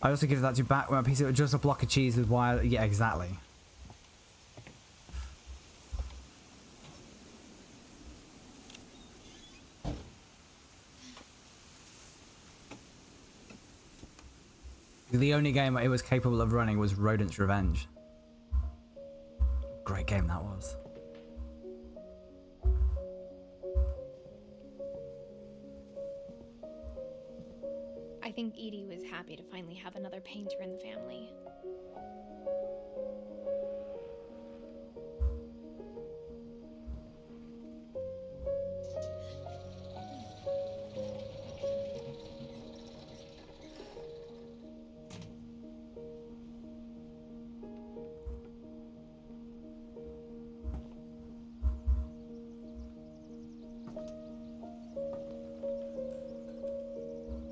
I also give that to you back when my piece of just a block of cheese with wire. Yeah, exactly. The only game it was capable of running was Rodent's Revenge. Great game that was. I think Edie was happy to finally have another painter in the family.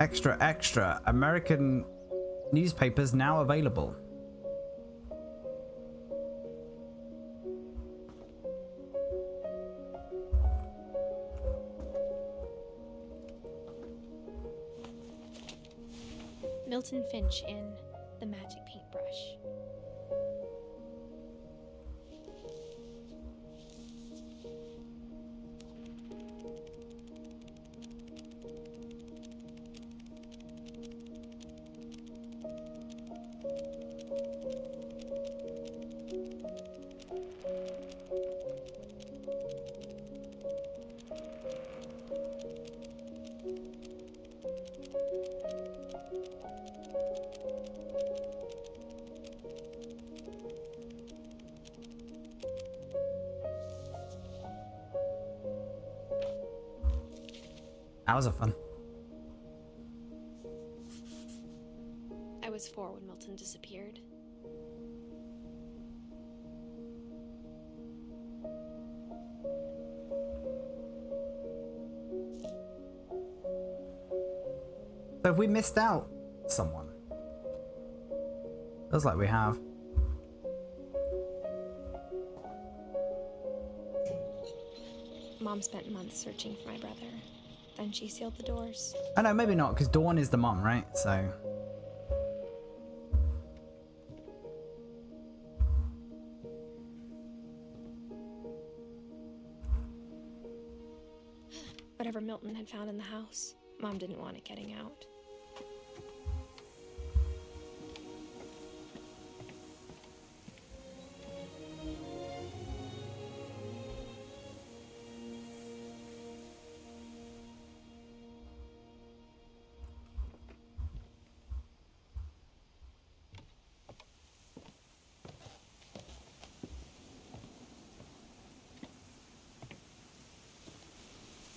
Extra, extra. American newspapers now available. Milton Finch in The Magic Paintbrush. That was a fun. I was 4 when Milton disappeared. So have we missed out someone? Feels like we have. Mom spent months searching for my brother. Then she sealed the doors. Oh no, maybe not, because Dawn is the mom, right? So... Whatever Milton had found in the house, Mom didn't want it getting out.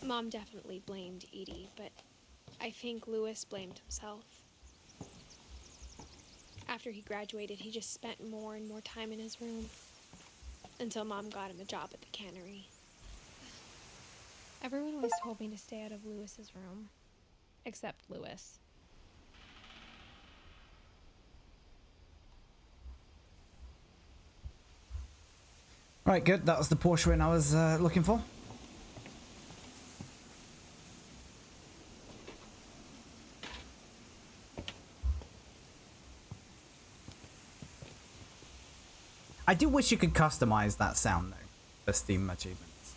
Mom definitely blamed Edie, but I think Lewis blamed himself. After he graduated, he just spent more and more time in his room, until Mom got him a job at the cannery. Everyone always told me to stay out of Lewis's room, except Lewis. Right, good. That was the Porsche win I was looking for. I do wish you could customize that sound though for Steam achievements.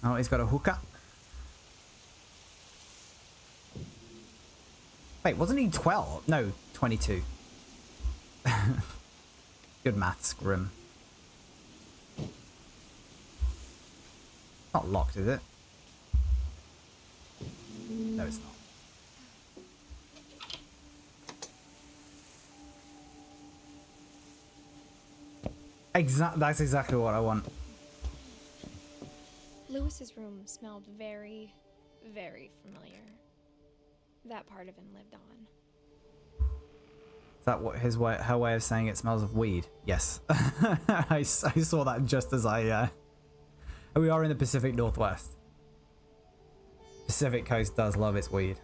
Oh, he's got a hookah. Wait, wasn't he 12? No, 22. Good maths, Grim. Not locked, is it? No, it's not. That's exactly what I want. Lewis's room smelled very, very familiar. That part of him lived on. Is that what her way of saying it smells of weed? Yes. I saw that just as we are in the Pacific Northwest. Pacific Coast does love its weed.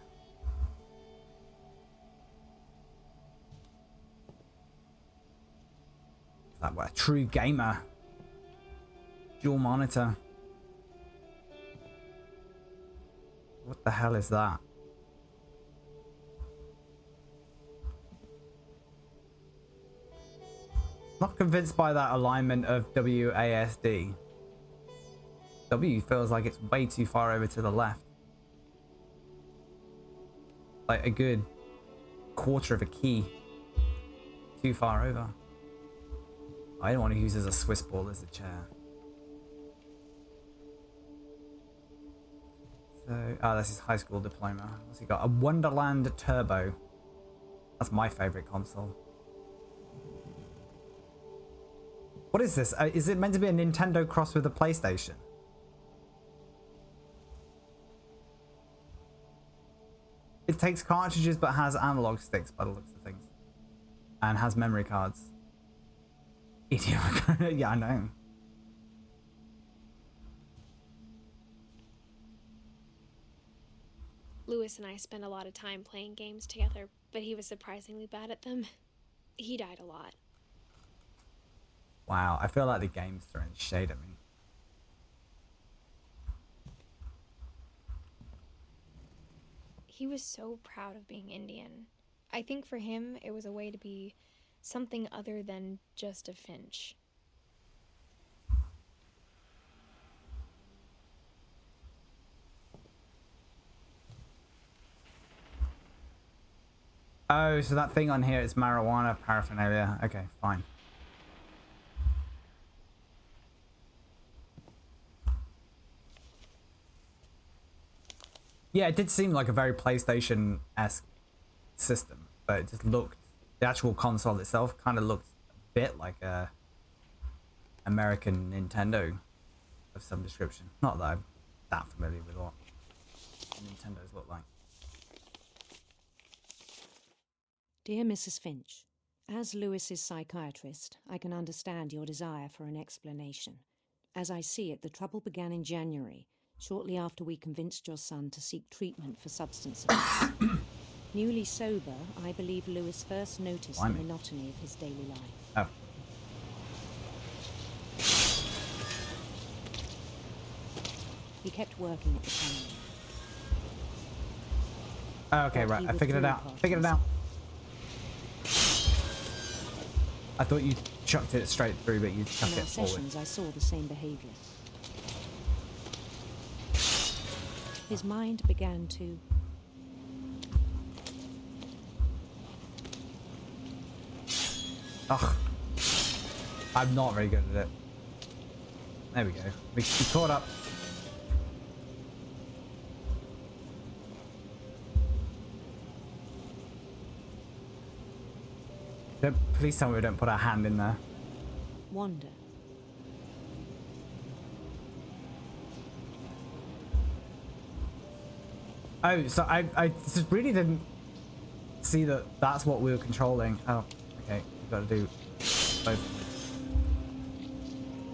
That what a true gamer. Dual monitor. What the hell is that? Not convinced by that alignment of WASD. W feels like it's way too far over to the left. Like a good quarter of a key too far over. I don't want to use as a Swiss ball as a chair. So, that's his high school diploma. What's he got? A Wonderland Turbo. That's my favorite console. What is this? Is it meant to be a Nintendo cross with a PlayStation? It takes cartridges but has analog sticks by the looks of things. And has memory cards. Idiot. Yeah, I know. Lewis and I spent a lot of time playing games together, but he was surprisingly bad at them. He died a lot. Wow, I feel like the game's throwing shade at me. He was so proud of being Indian. I think for him, it was a way to be something other than just a Finch. Oh, so that thing on here is marijuana paraphernalia. Okay, fine. Yeah, it did seem like a very PlayStation-esque system, but it just looked, the actual console itself kind of looked a bit like a American Nintendo of some description. Not that I'm that familiar with what Nintendos look like. Dear Mrs. Finch, as Lewis's psychiatrist, I can understand your desire for an explanation. As I see it, the trouble began in January, shortly after we convinced your son to seek treatment for substance abuse. Newly sober, I believe Lewis first noticed the monotony of his daily life. Oh. He kept working at the cannery. Oh, okay, right. I figured it out. Figured it out. I thought you chucked it straight through, but you chucked it forward. In our sessions, I saw the same behavior. His mind began to... Ugh. I'm not very good at it. There we go. We caught up. Please tell me we don't put our hand in there. Wander. Oh, so I just really didn't see that that's what we were controlling. Oh, okay. We've got to do both.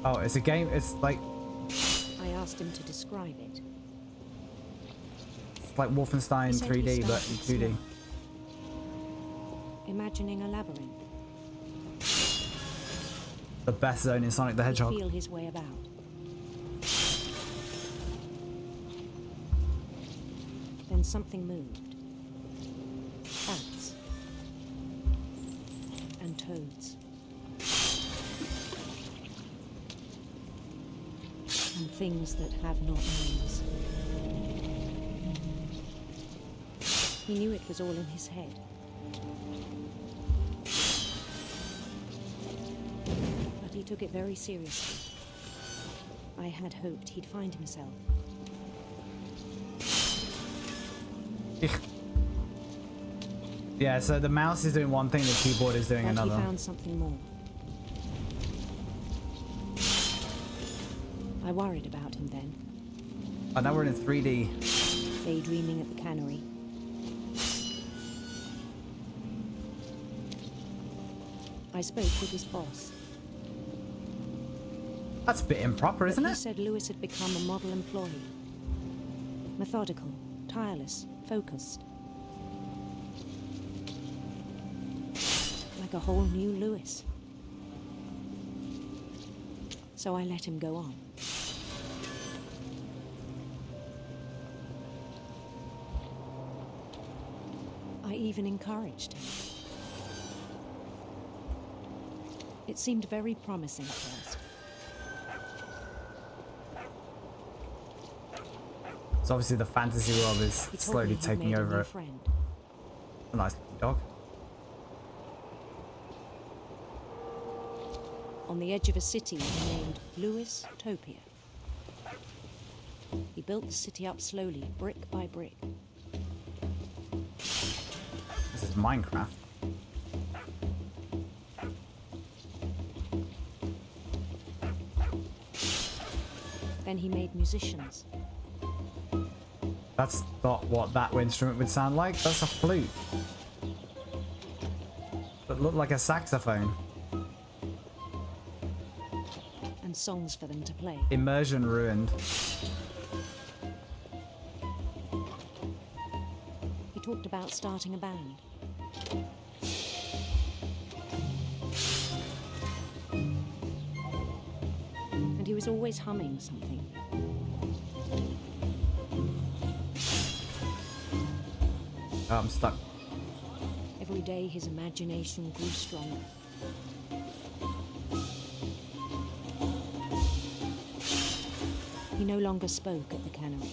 Oh, it's a game. It's like asked him to describe it. It's like Wolfenstein 3D, but in 2D. Small. Imagining a labyrinth. The best zone in Sonic the Hedgehog. He'd feel his way about. Then something moved. Bats. And toads. And things that have not names. He knew it was all in his head. But he took it very seriously. I had hoped he'd find himself. Yeah, so the mouse is doing one thing, the keyboard is doing But another. he found something more. I worried about him then. Oh, now we're in 3D. Daydreaming at the cannery. I spoke with his boss. That's a bit improper, isn't He it? said Lewis had become a model employee. Methodical, tireless, focused. Like a whole new Lewis. So I let him go on. I even encouraged him. It seemed very promising first. So obviously the fantasy world is He told slowly me he'd taking made a over new it. friend. A nice looking dog. On the edge of a city named Lewis Topia. He built the city up slowly, brick by brick. This is Minecraft. Then he made musicians. That's not what that instrument would sound like. That's a flute. That looked like a saxophone. And songs for them to play. Immersion ruined. He talked about starting a band. And he was always humming something. Oh, I'm stuck. Every day his imagination grew stronger. He no longer spoke at the cannery.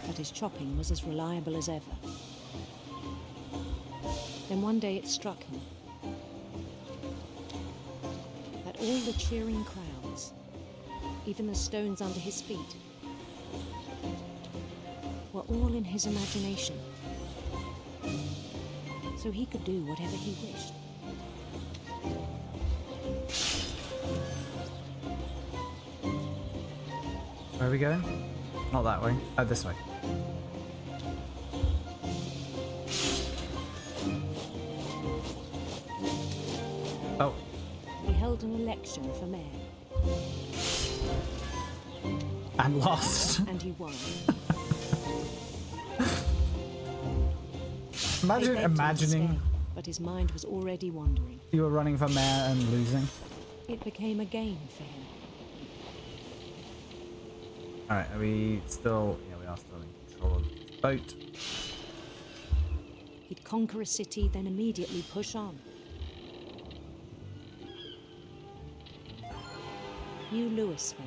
But his chopping was as reliable as ever. Then one day it struck him that all the cheering crowds, even the stones under his feet, were all in his imagination. So he could do whatever he wished. Where are we going? Not that way. Oh, this way. Oh. He held an election for mayor. And lost. And he won. Imagine They begged him to imagining stay, but his mind was already wandering. you were running for mayor and losing. It became a game for him. Alright, are we still... Yeah, we are still in control of this boat. He'd conquer a city, then immediately push on. New Louisville.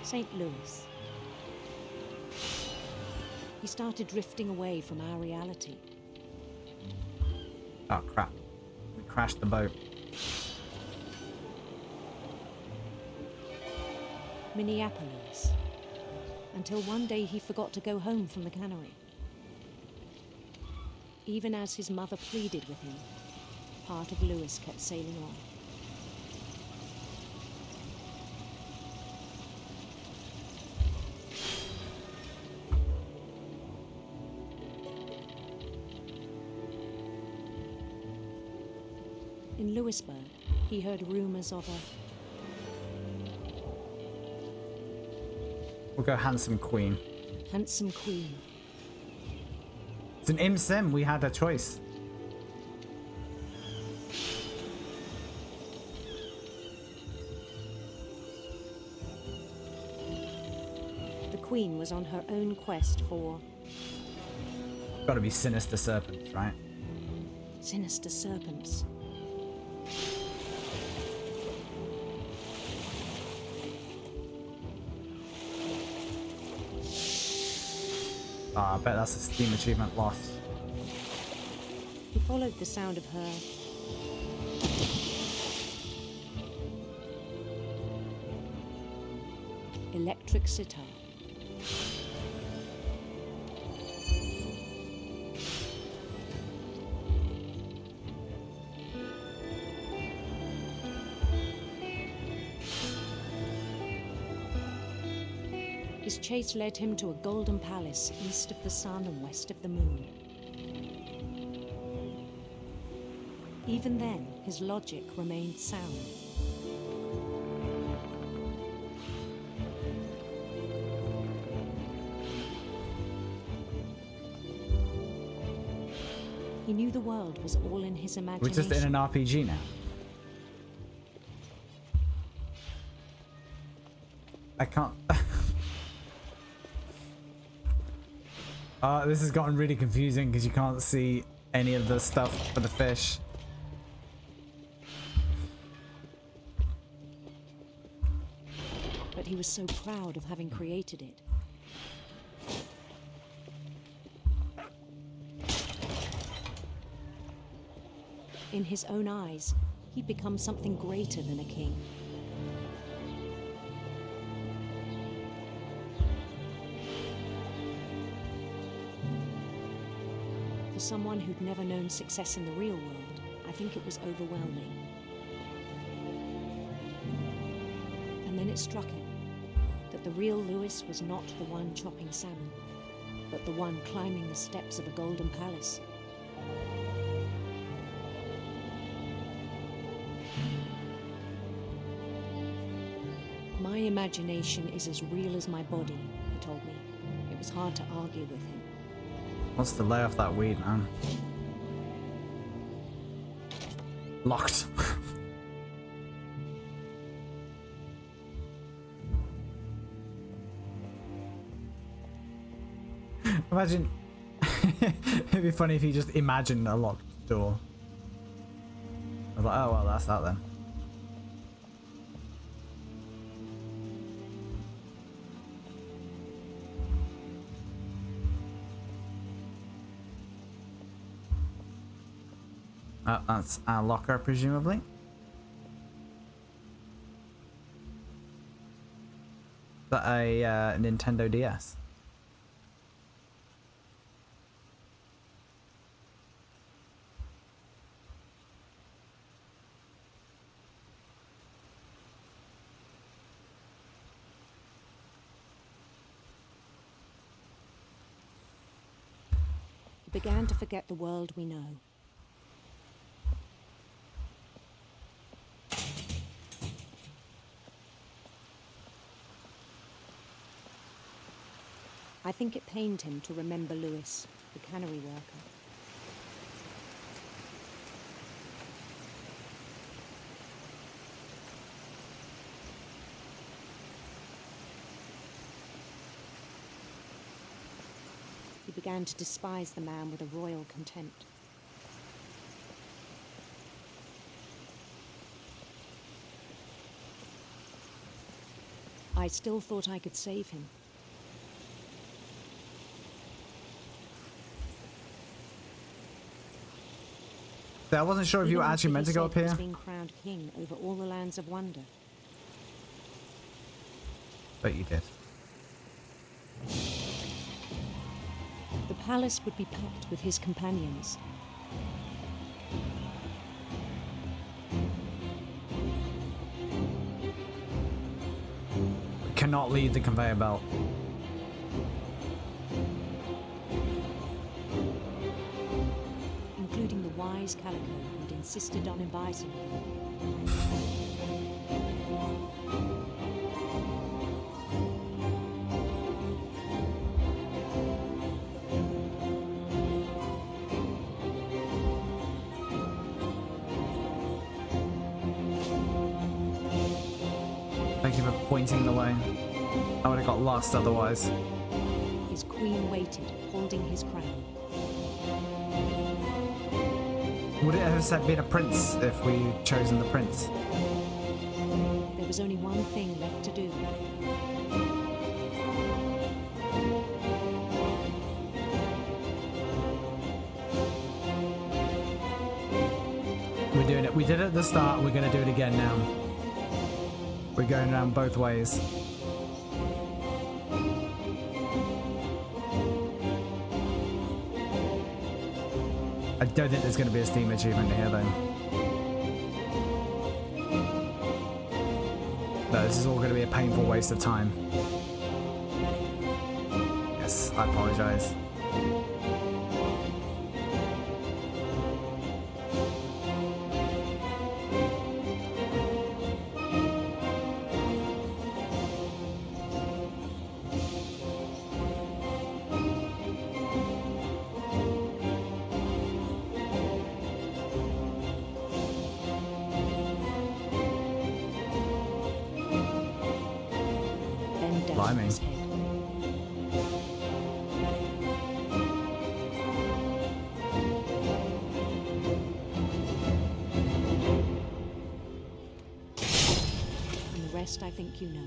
St. Louis. He started drifting away from our reality. Oh, crap. We crashed the boat. Minneapolis. Until one day he forgot to go home from the cannery. Even as his mother pleaded with him, part of Lewis kept sailing on. In Lewisburg, he heard rumors of a... We'll go handsome queen. handsome queen. It's an Im Sim. We had a choice. The queen was on her own quest for... Gotta be sinister serpents, right? sinister serpents. I bet that's a Steam achievement lost. He followed the sound of her electric sitar. His chase led him to a golden palace east of the sun and west of the moon. Even then, his logic remained sound. He knew the world was all in his imagination. We're just in an RPG now. I can't... this has gotten really confusing because you can't see any of the stuff for the fish. But he was so proud of having created it. In his own eyes, he'd become something greater than a king. For someone who'd never known success in the real world, I think it was overwhelming. And then it struck him that the real Lewis was not the one chopping salmon, but the one climbing the steps of a golden palace. My imagination is as real as my body, he told me. It was hard to argue with him. Wants to lay off that weed, man. Locked. Imagine. It'd be funny if you just imagined a locked door. I was like, oh well, that's that then. That's our locker, presumably. Is that a Nintendo DS? He began to forget the world we know. I think it pained him to remember Lewis, the cannery worker. He began to despise the man with a royal contempt. I still thought I could save him. I wasn't sure if you were actually meant to go up here. He was being crowned king over all the lands of wonder. But you did. The palace would be packed with his companions. We cannot leave the conveyor belt. Including the wise Calico who'd insisted on inviting you. Thank you for pointing the way. I would have got lost otherwise. His queen waited, holding his crown. Would it have said being a prince if we'd chosen the prince? There was only one thing left to do. We're doing it. We did it at the start. We're going to do it again now. We're going around both ways. I don't think there's going to be a Steam achievement here, though. No, this is all going to be a painful waste of time. Yes, I apologize. Blimey. And the rest I think you know.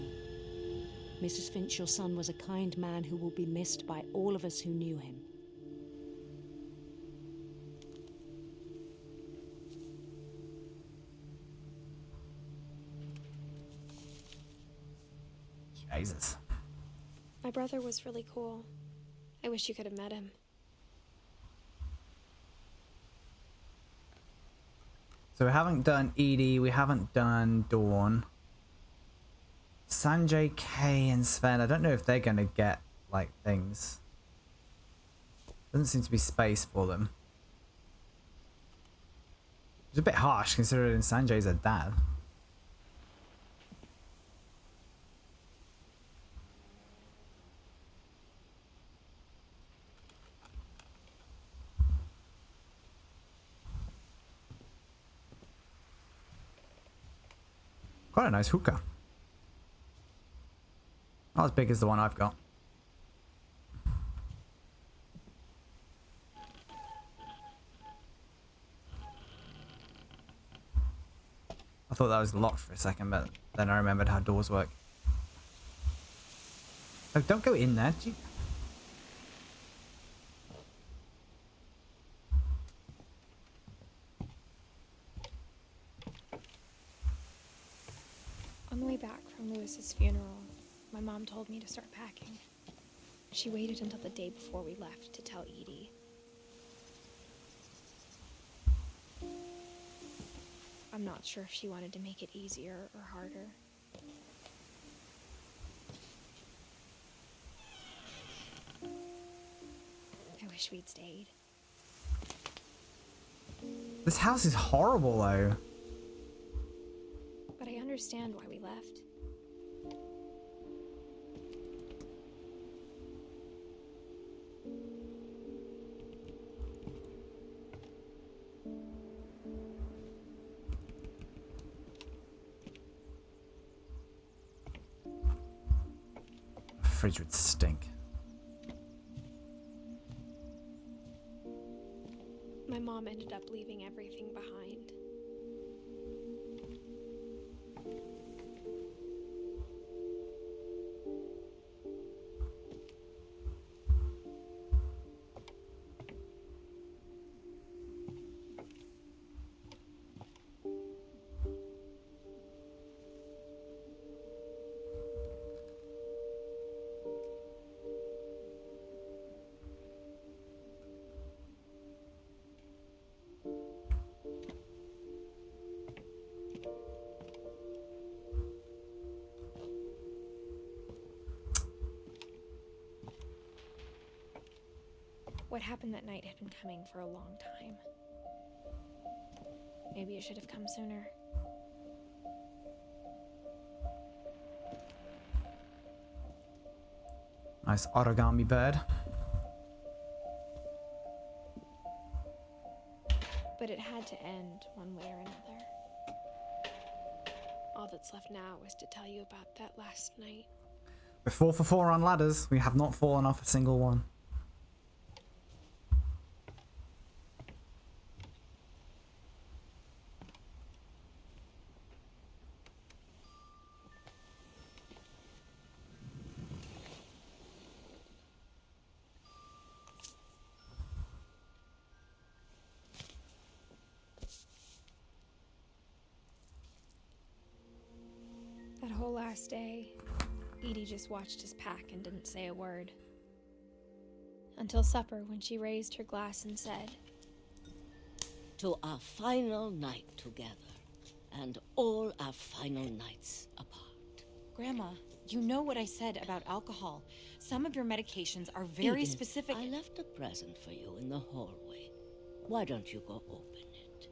Mrs. Finch, your son was a kind man who will be missed by all of us who knew him. Jesus. My brother was really cool. I wish you could have met him. So we haven't done Edie, we haven't done Dawn. Sanjay, Kay, and Sven, I don't know if they're gonna get, like, things. Doesn't seem to be space for them. It's a bit harsh considering Sanjay's a dad. Quite a nice hookah. Not as big as the one I've got. I thought that was locked for a second, but then I remembered how doors work. Oh, don't go in there. Gee. On the way back from Lewis's funeral, my mom told me to start packing. She waited until the day before we left to tell Edie. I'm not sure if she wanted to make it easier or harder. I wish we'd stayed. This house is horrible, though. But I understand why we left. The fridge would stink. My mom ended up leaving everything behind. What happened that night had been coming for a long time. Maybe it should have come sooner. Nice origami bird. But it had to end one way or another. All that's left now is to tell you about that last night. We're 4 for 4 on ladders. We have not fallen off a single one. That whole last day, Edie just watched us pack and didn't say a word. Until supper, when she raised her glass and said, "To our final night together, and all our final nights apart." Grandma, you know what I said about alcohol. Some of your medications are very Edith, specific. I left a present for you in the hallway. Why don't you go open it?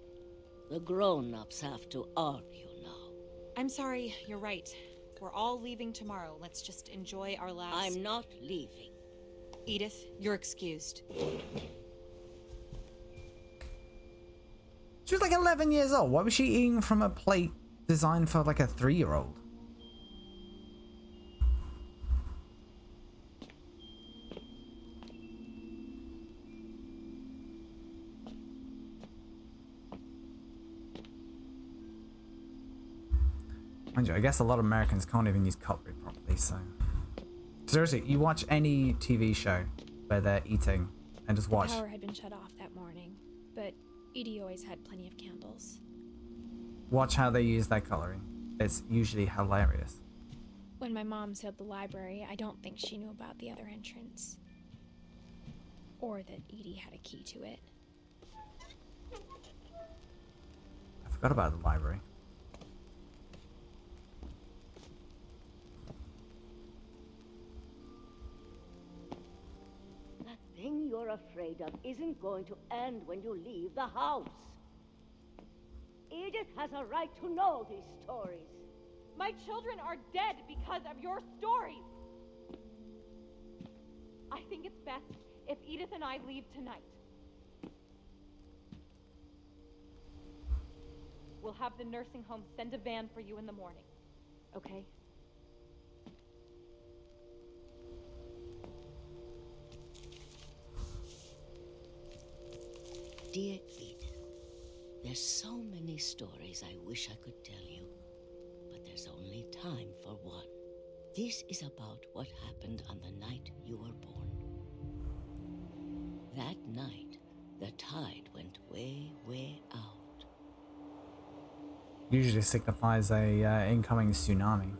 The grown-ups have to argue now. I'm sorry, you're right. We're all leaving tomorrow. Let's just enjoy our last... I'm not leaving. Edith, you're excused. She was like 11 years old. Why was she eating from a plate designed for like a 3-year-old? Mind you, I guess a lot of Americans can't even use cutlery properly, so... Seriously, you watch any TV show where they're eating and just watch... The power had been shut off that morning, but Edie always had plenty of candles. Watch how they use their cutlery. It's usually hilarious. When my mom sealed the library, I don't think she knew about the other entrance. Or that Edie had a key to it. I forgot about the library. The thing you're afraid of isn't going to end when you leave the house. Edith has a right to know these stories. My children are dead because of your stories. I think it's best if Edith and I leave tonight. We'll have the nursing home send a van for you in the morning, okay? Dear Edith, there's so many stories I wish I could tell you, but there's only time for one. This is about what happened on the night you were born. That night, the tide went way, way out. Usually signifies a incoming tsunami.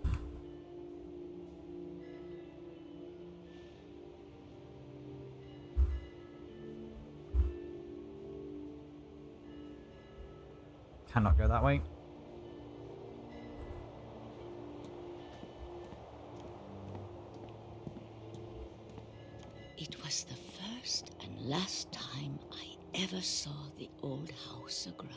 Cannot go that way. It was the first and last time I ever saw the old house aground.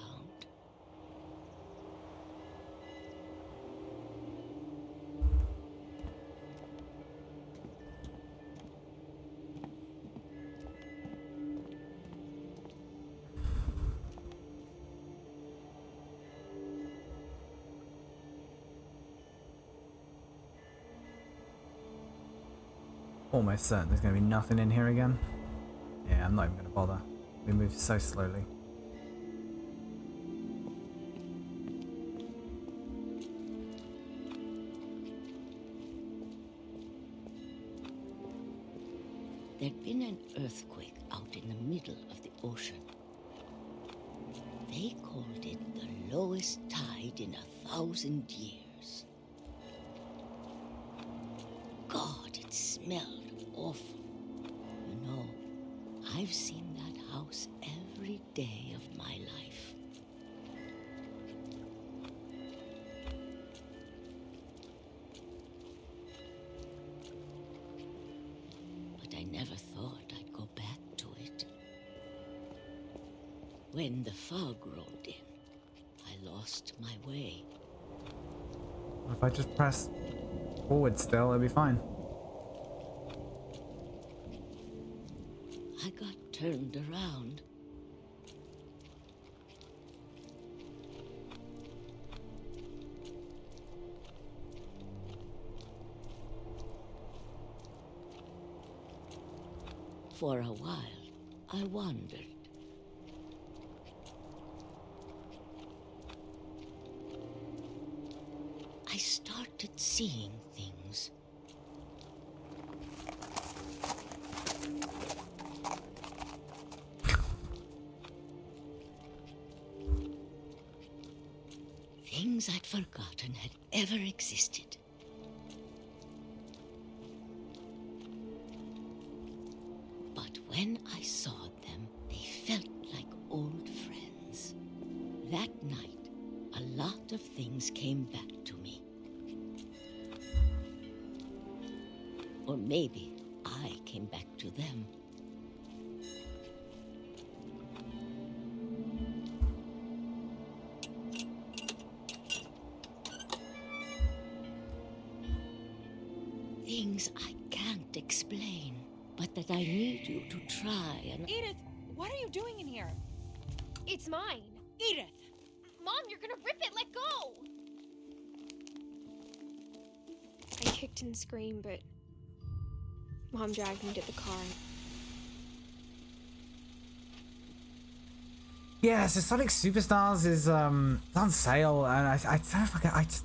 Almost certain there's going to be nothing in here again. Yeah, I'm not even going to bother. We move so slowly. There'd been an earthquake out in the middle of the ocean. They called it the lowest tide in 1,000 years. God, it smelled awful. You know, I've seen that house every day of my life. But I never thought I'd go back to it. When the fog rolled in, lost my way. If I just press forward still, it'll be fine. I got turned around. For a while, I wandered. I started seeing things. Things I'd forgotten had ever existed. But when I saw them, they felt like old friends. That night, a lot of things came back to me. Or maybe I came back to them. Things I can't explain, but that I need you to try and... Edith, what are you doing in here? It's mine. Edith! Mom, you're gonna rip it. Let go! I kicked and screamed, but Mom dragged me to the car. Yeah, so Sonic Superstars is on sale, and I don't know if I just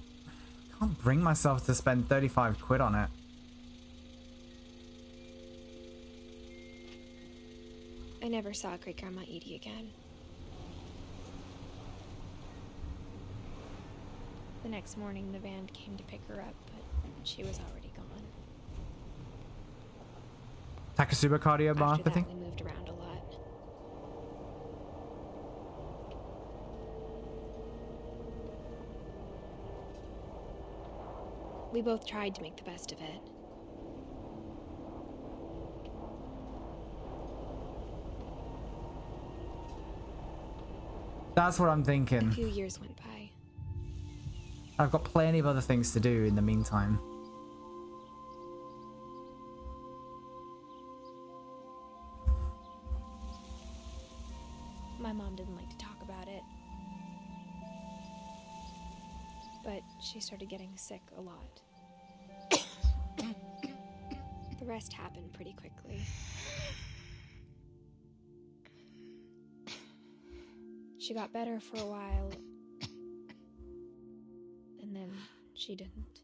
can't bring myself to spend 35 quid on it. I never saw Great Grandma Edie again. The next morning, the van came to pick her up, but she was already gone. Takasuba After cardiomyopathy? that, we moved around a lot. We both tried to make the best of it. That's what I'm A thinking. few years went by. I've got plenty of other things to do in the meantime. My mom didn't like to talk about it. But she started getting sick a lot. The rest happened pretty quickly. She got better for a while, and then she didn't.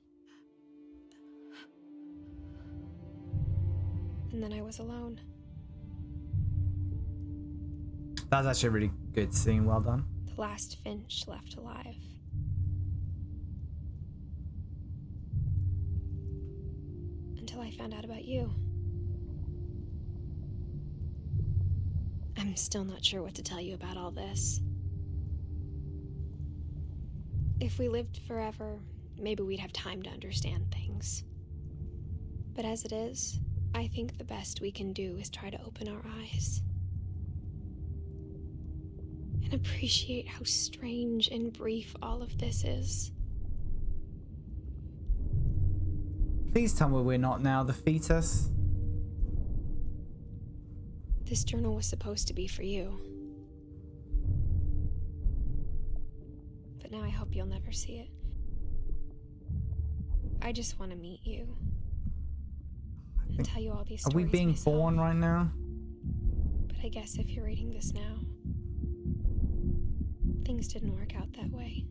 And then I was alone. That's actually a really good scene. Well done. The last Finch left alive. Until I found out about you. I'm still not sure what to tell you about all this. If we lived forever, maybe we'd have time to understand things. But as it is, I think the best we can do is try to open our eyes. And appreciate how strange and brief all of this is. Please tell me we're not now the fetus. This journal was supposed to be for you. But now I hope you'll never see it. I just want to meet you. And tell you all these Are stories we being myself. born right now? But I guess if you're reading this now, things didn't work out that way.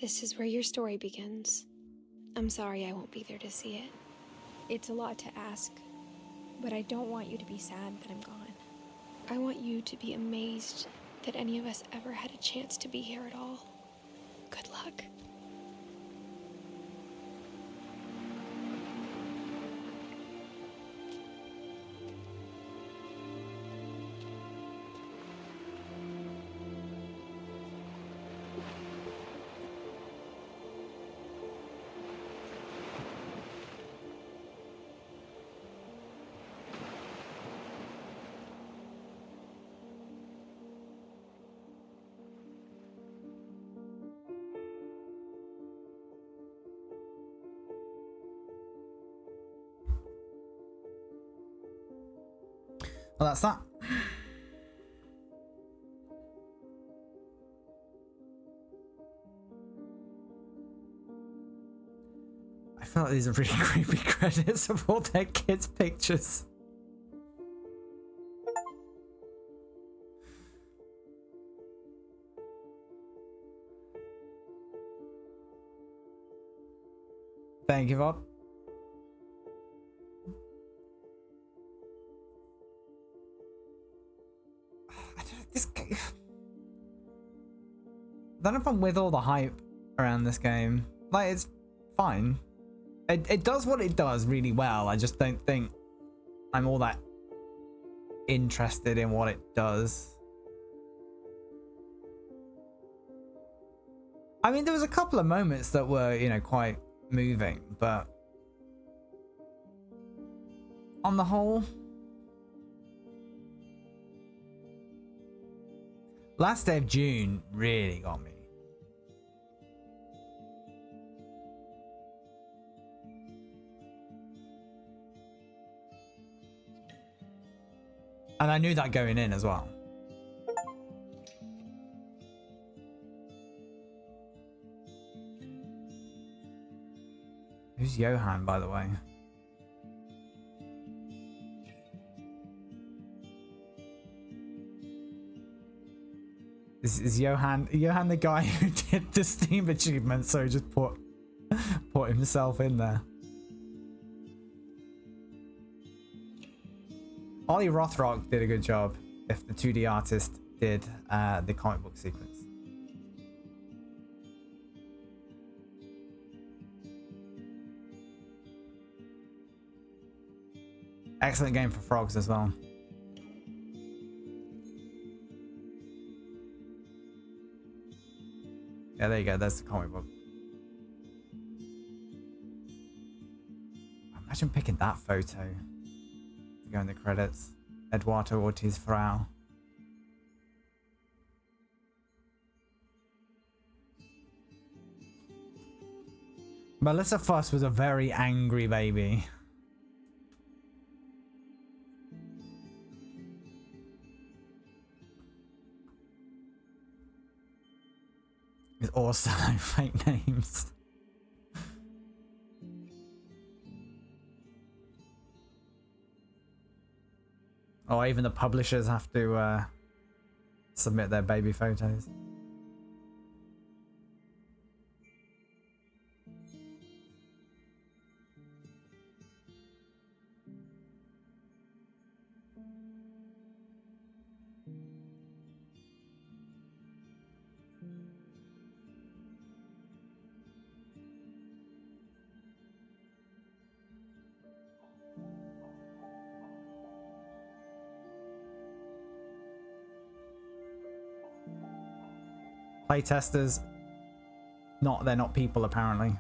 This is where your story begins. I'm sorry I won't be there to see it. It's a lot to ask, but I don't want you to be sad that I'm gone. I want you to be amazed that any of us ever had a chance to be here at all. Good luck. Well, that's that. I feel like these are really creepy credits of all their kids' pictures. Thank you, Bob. This game. I don't know if I'm with all the hype around this game. Like, it's fine. It does what it does really well. I just don't think I'm all that interested in what it does. I mean, there was a couple of moments that were, you know, quite moving, but on the whole, last day of June really got me. And I knew that going in as well. Who's Johan, by the way? Is Johan the guy who did the Steam achievement, so he just put himself in there? Ollie Rothrock did a good job if the 2D artist did the comic book sequence. Excellent game for frogs as well. Yeah, there you go. That's the comic book. Imagine picking that photo to go in the credits. Eduardo Ortiz Frau. Melissa Fuss was a very angry baby. It's also fake names. Oh, even the publishers have to submit their baby photos. Playtesters, they're not people apparently.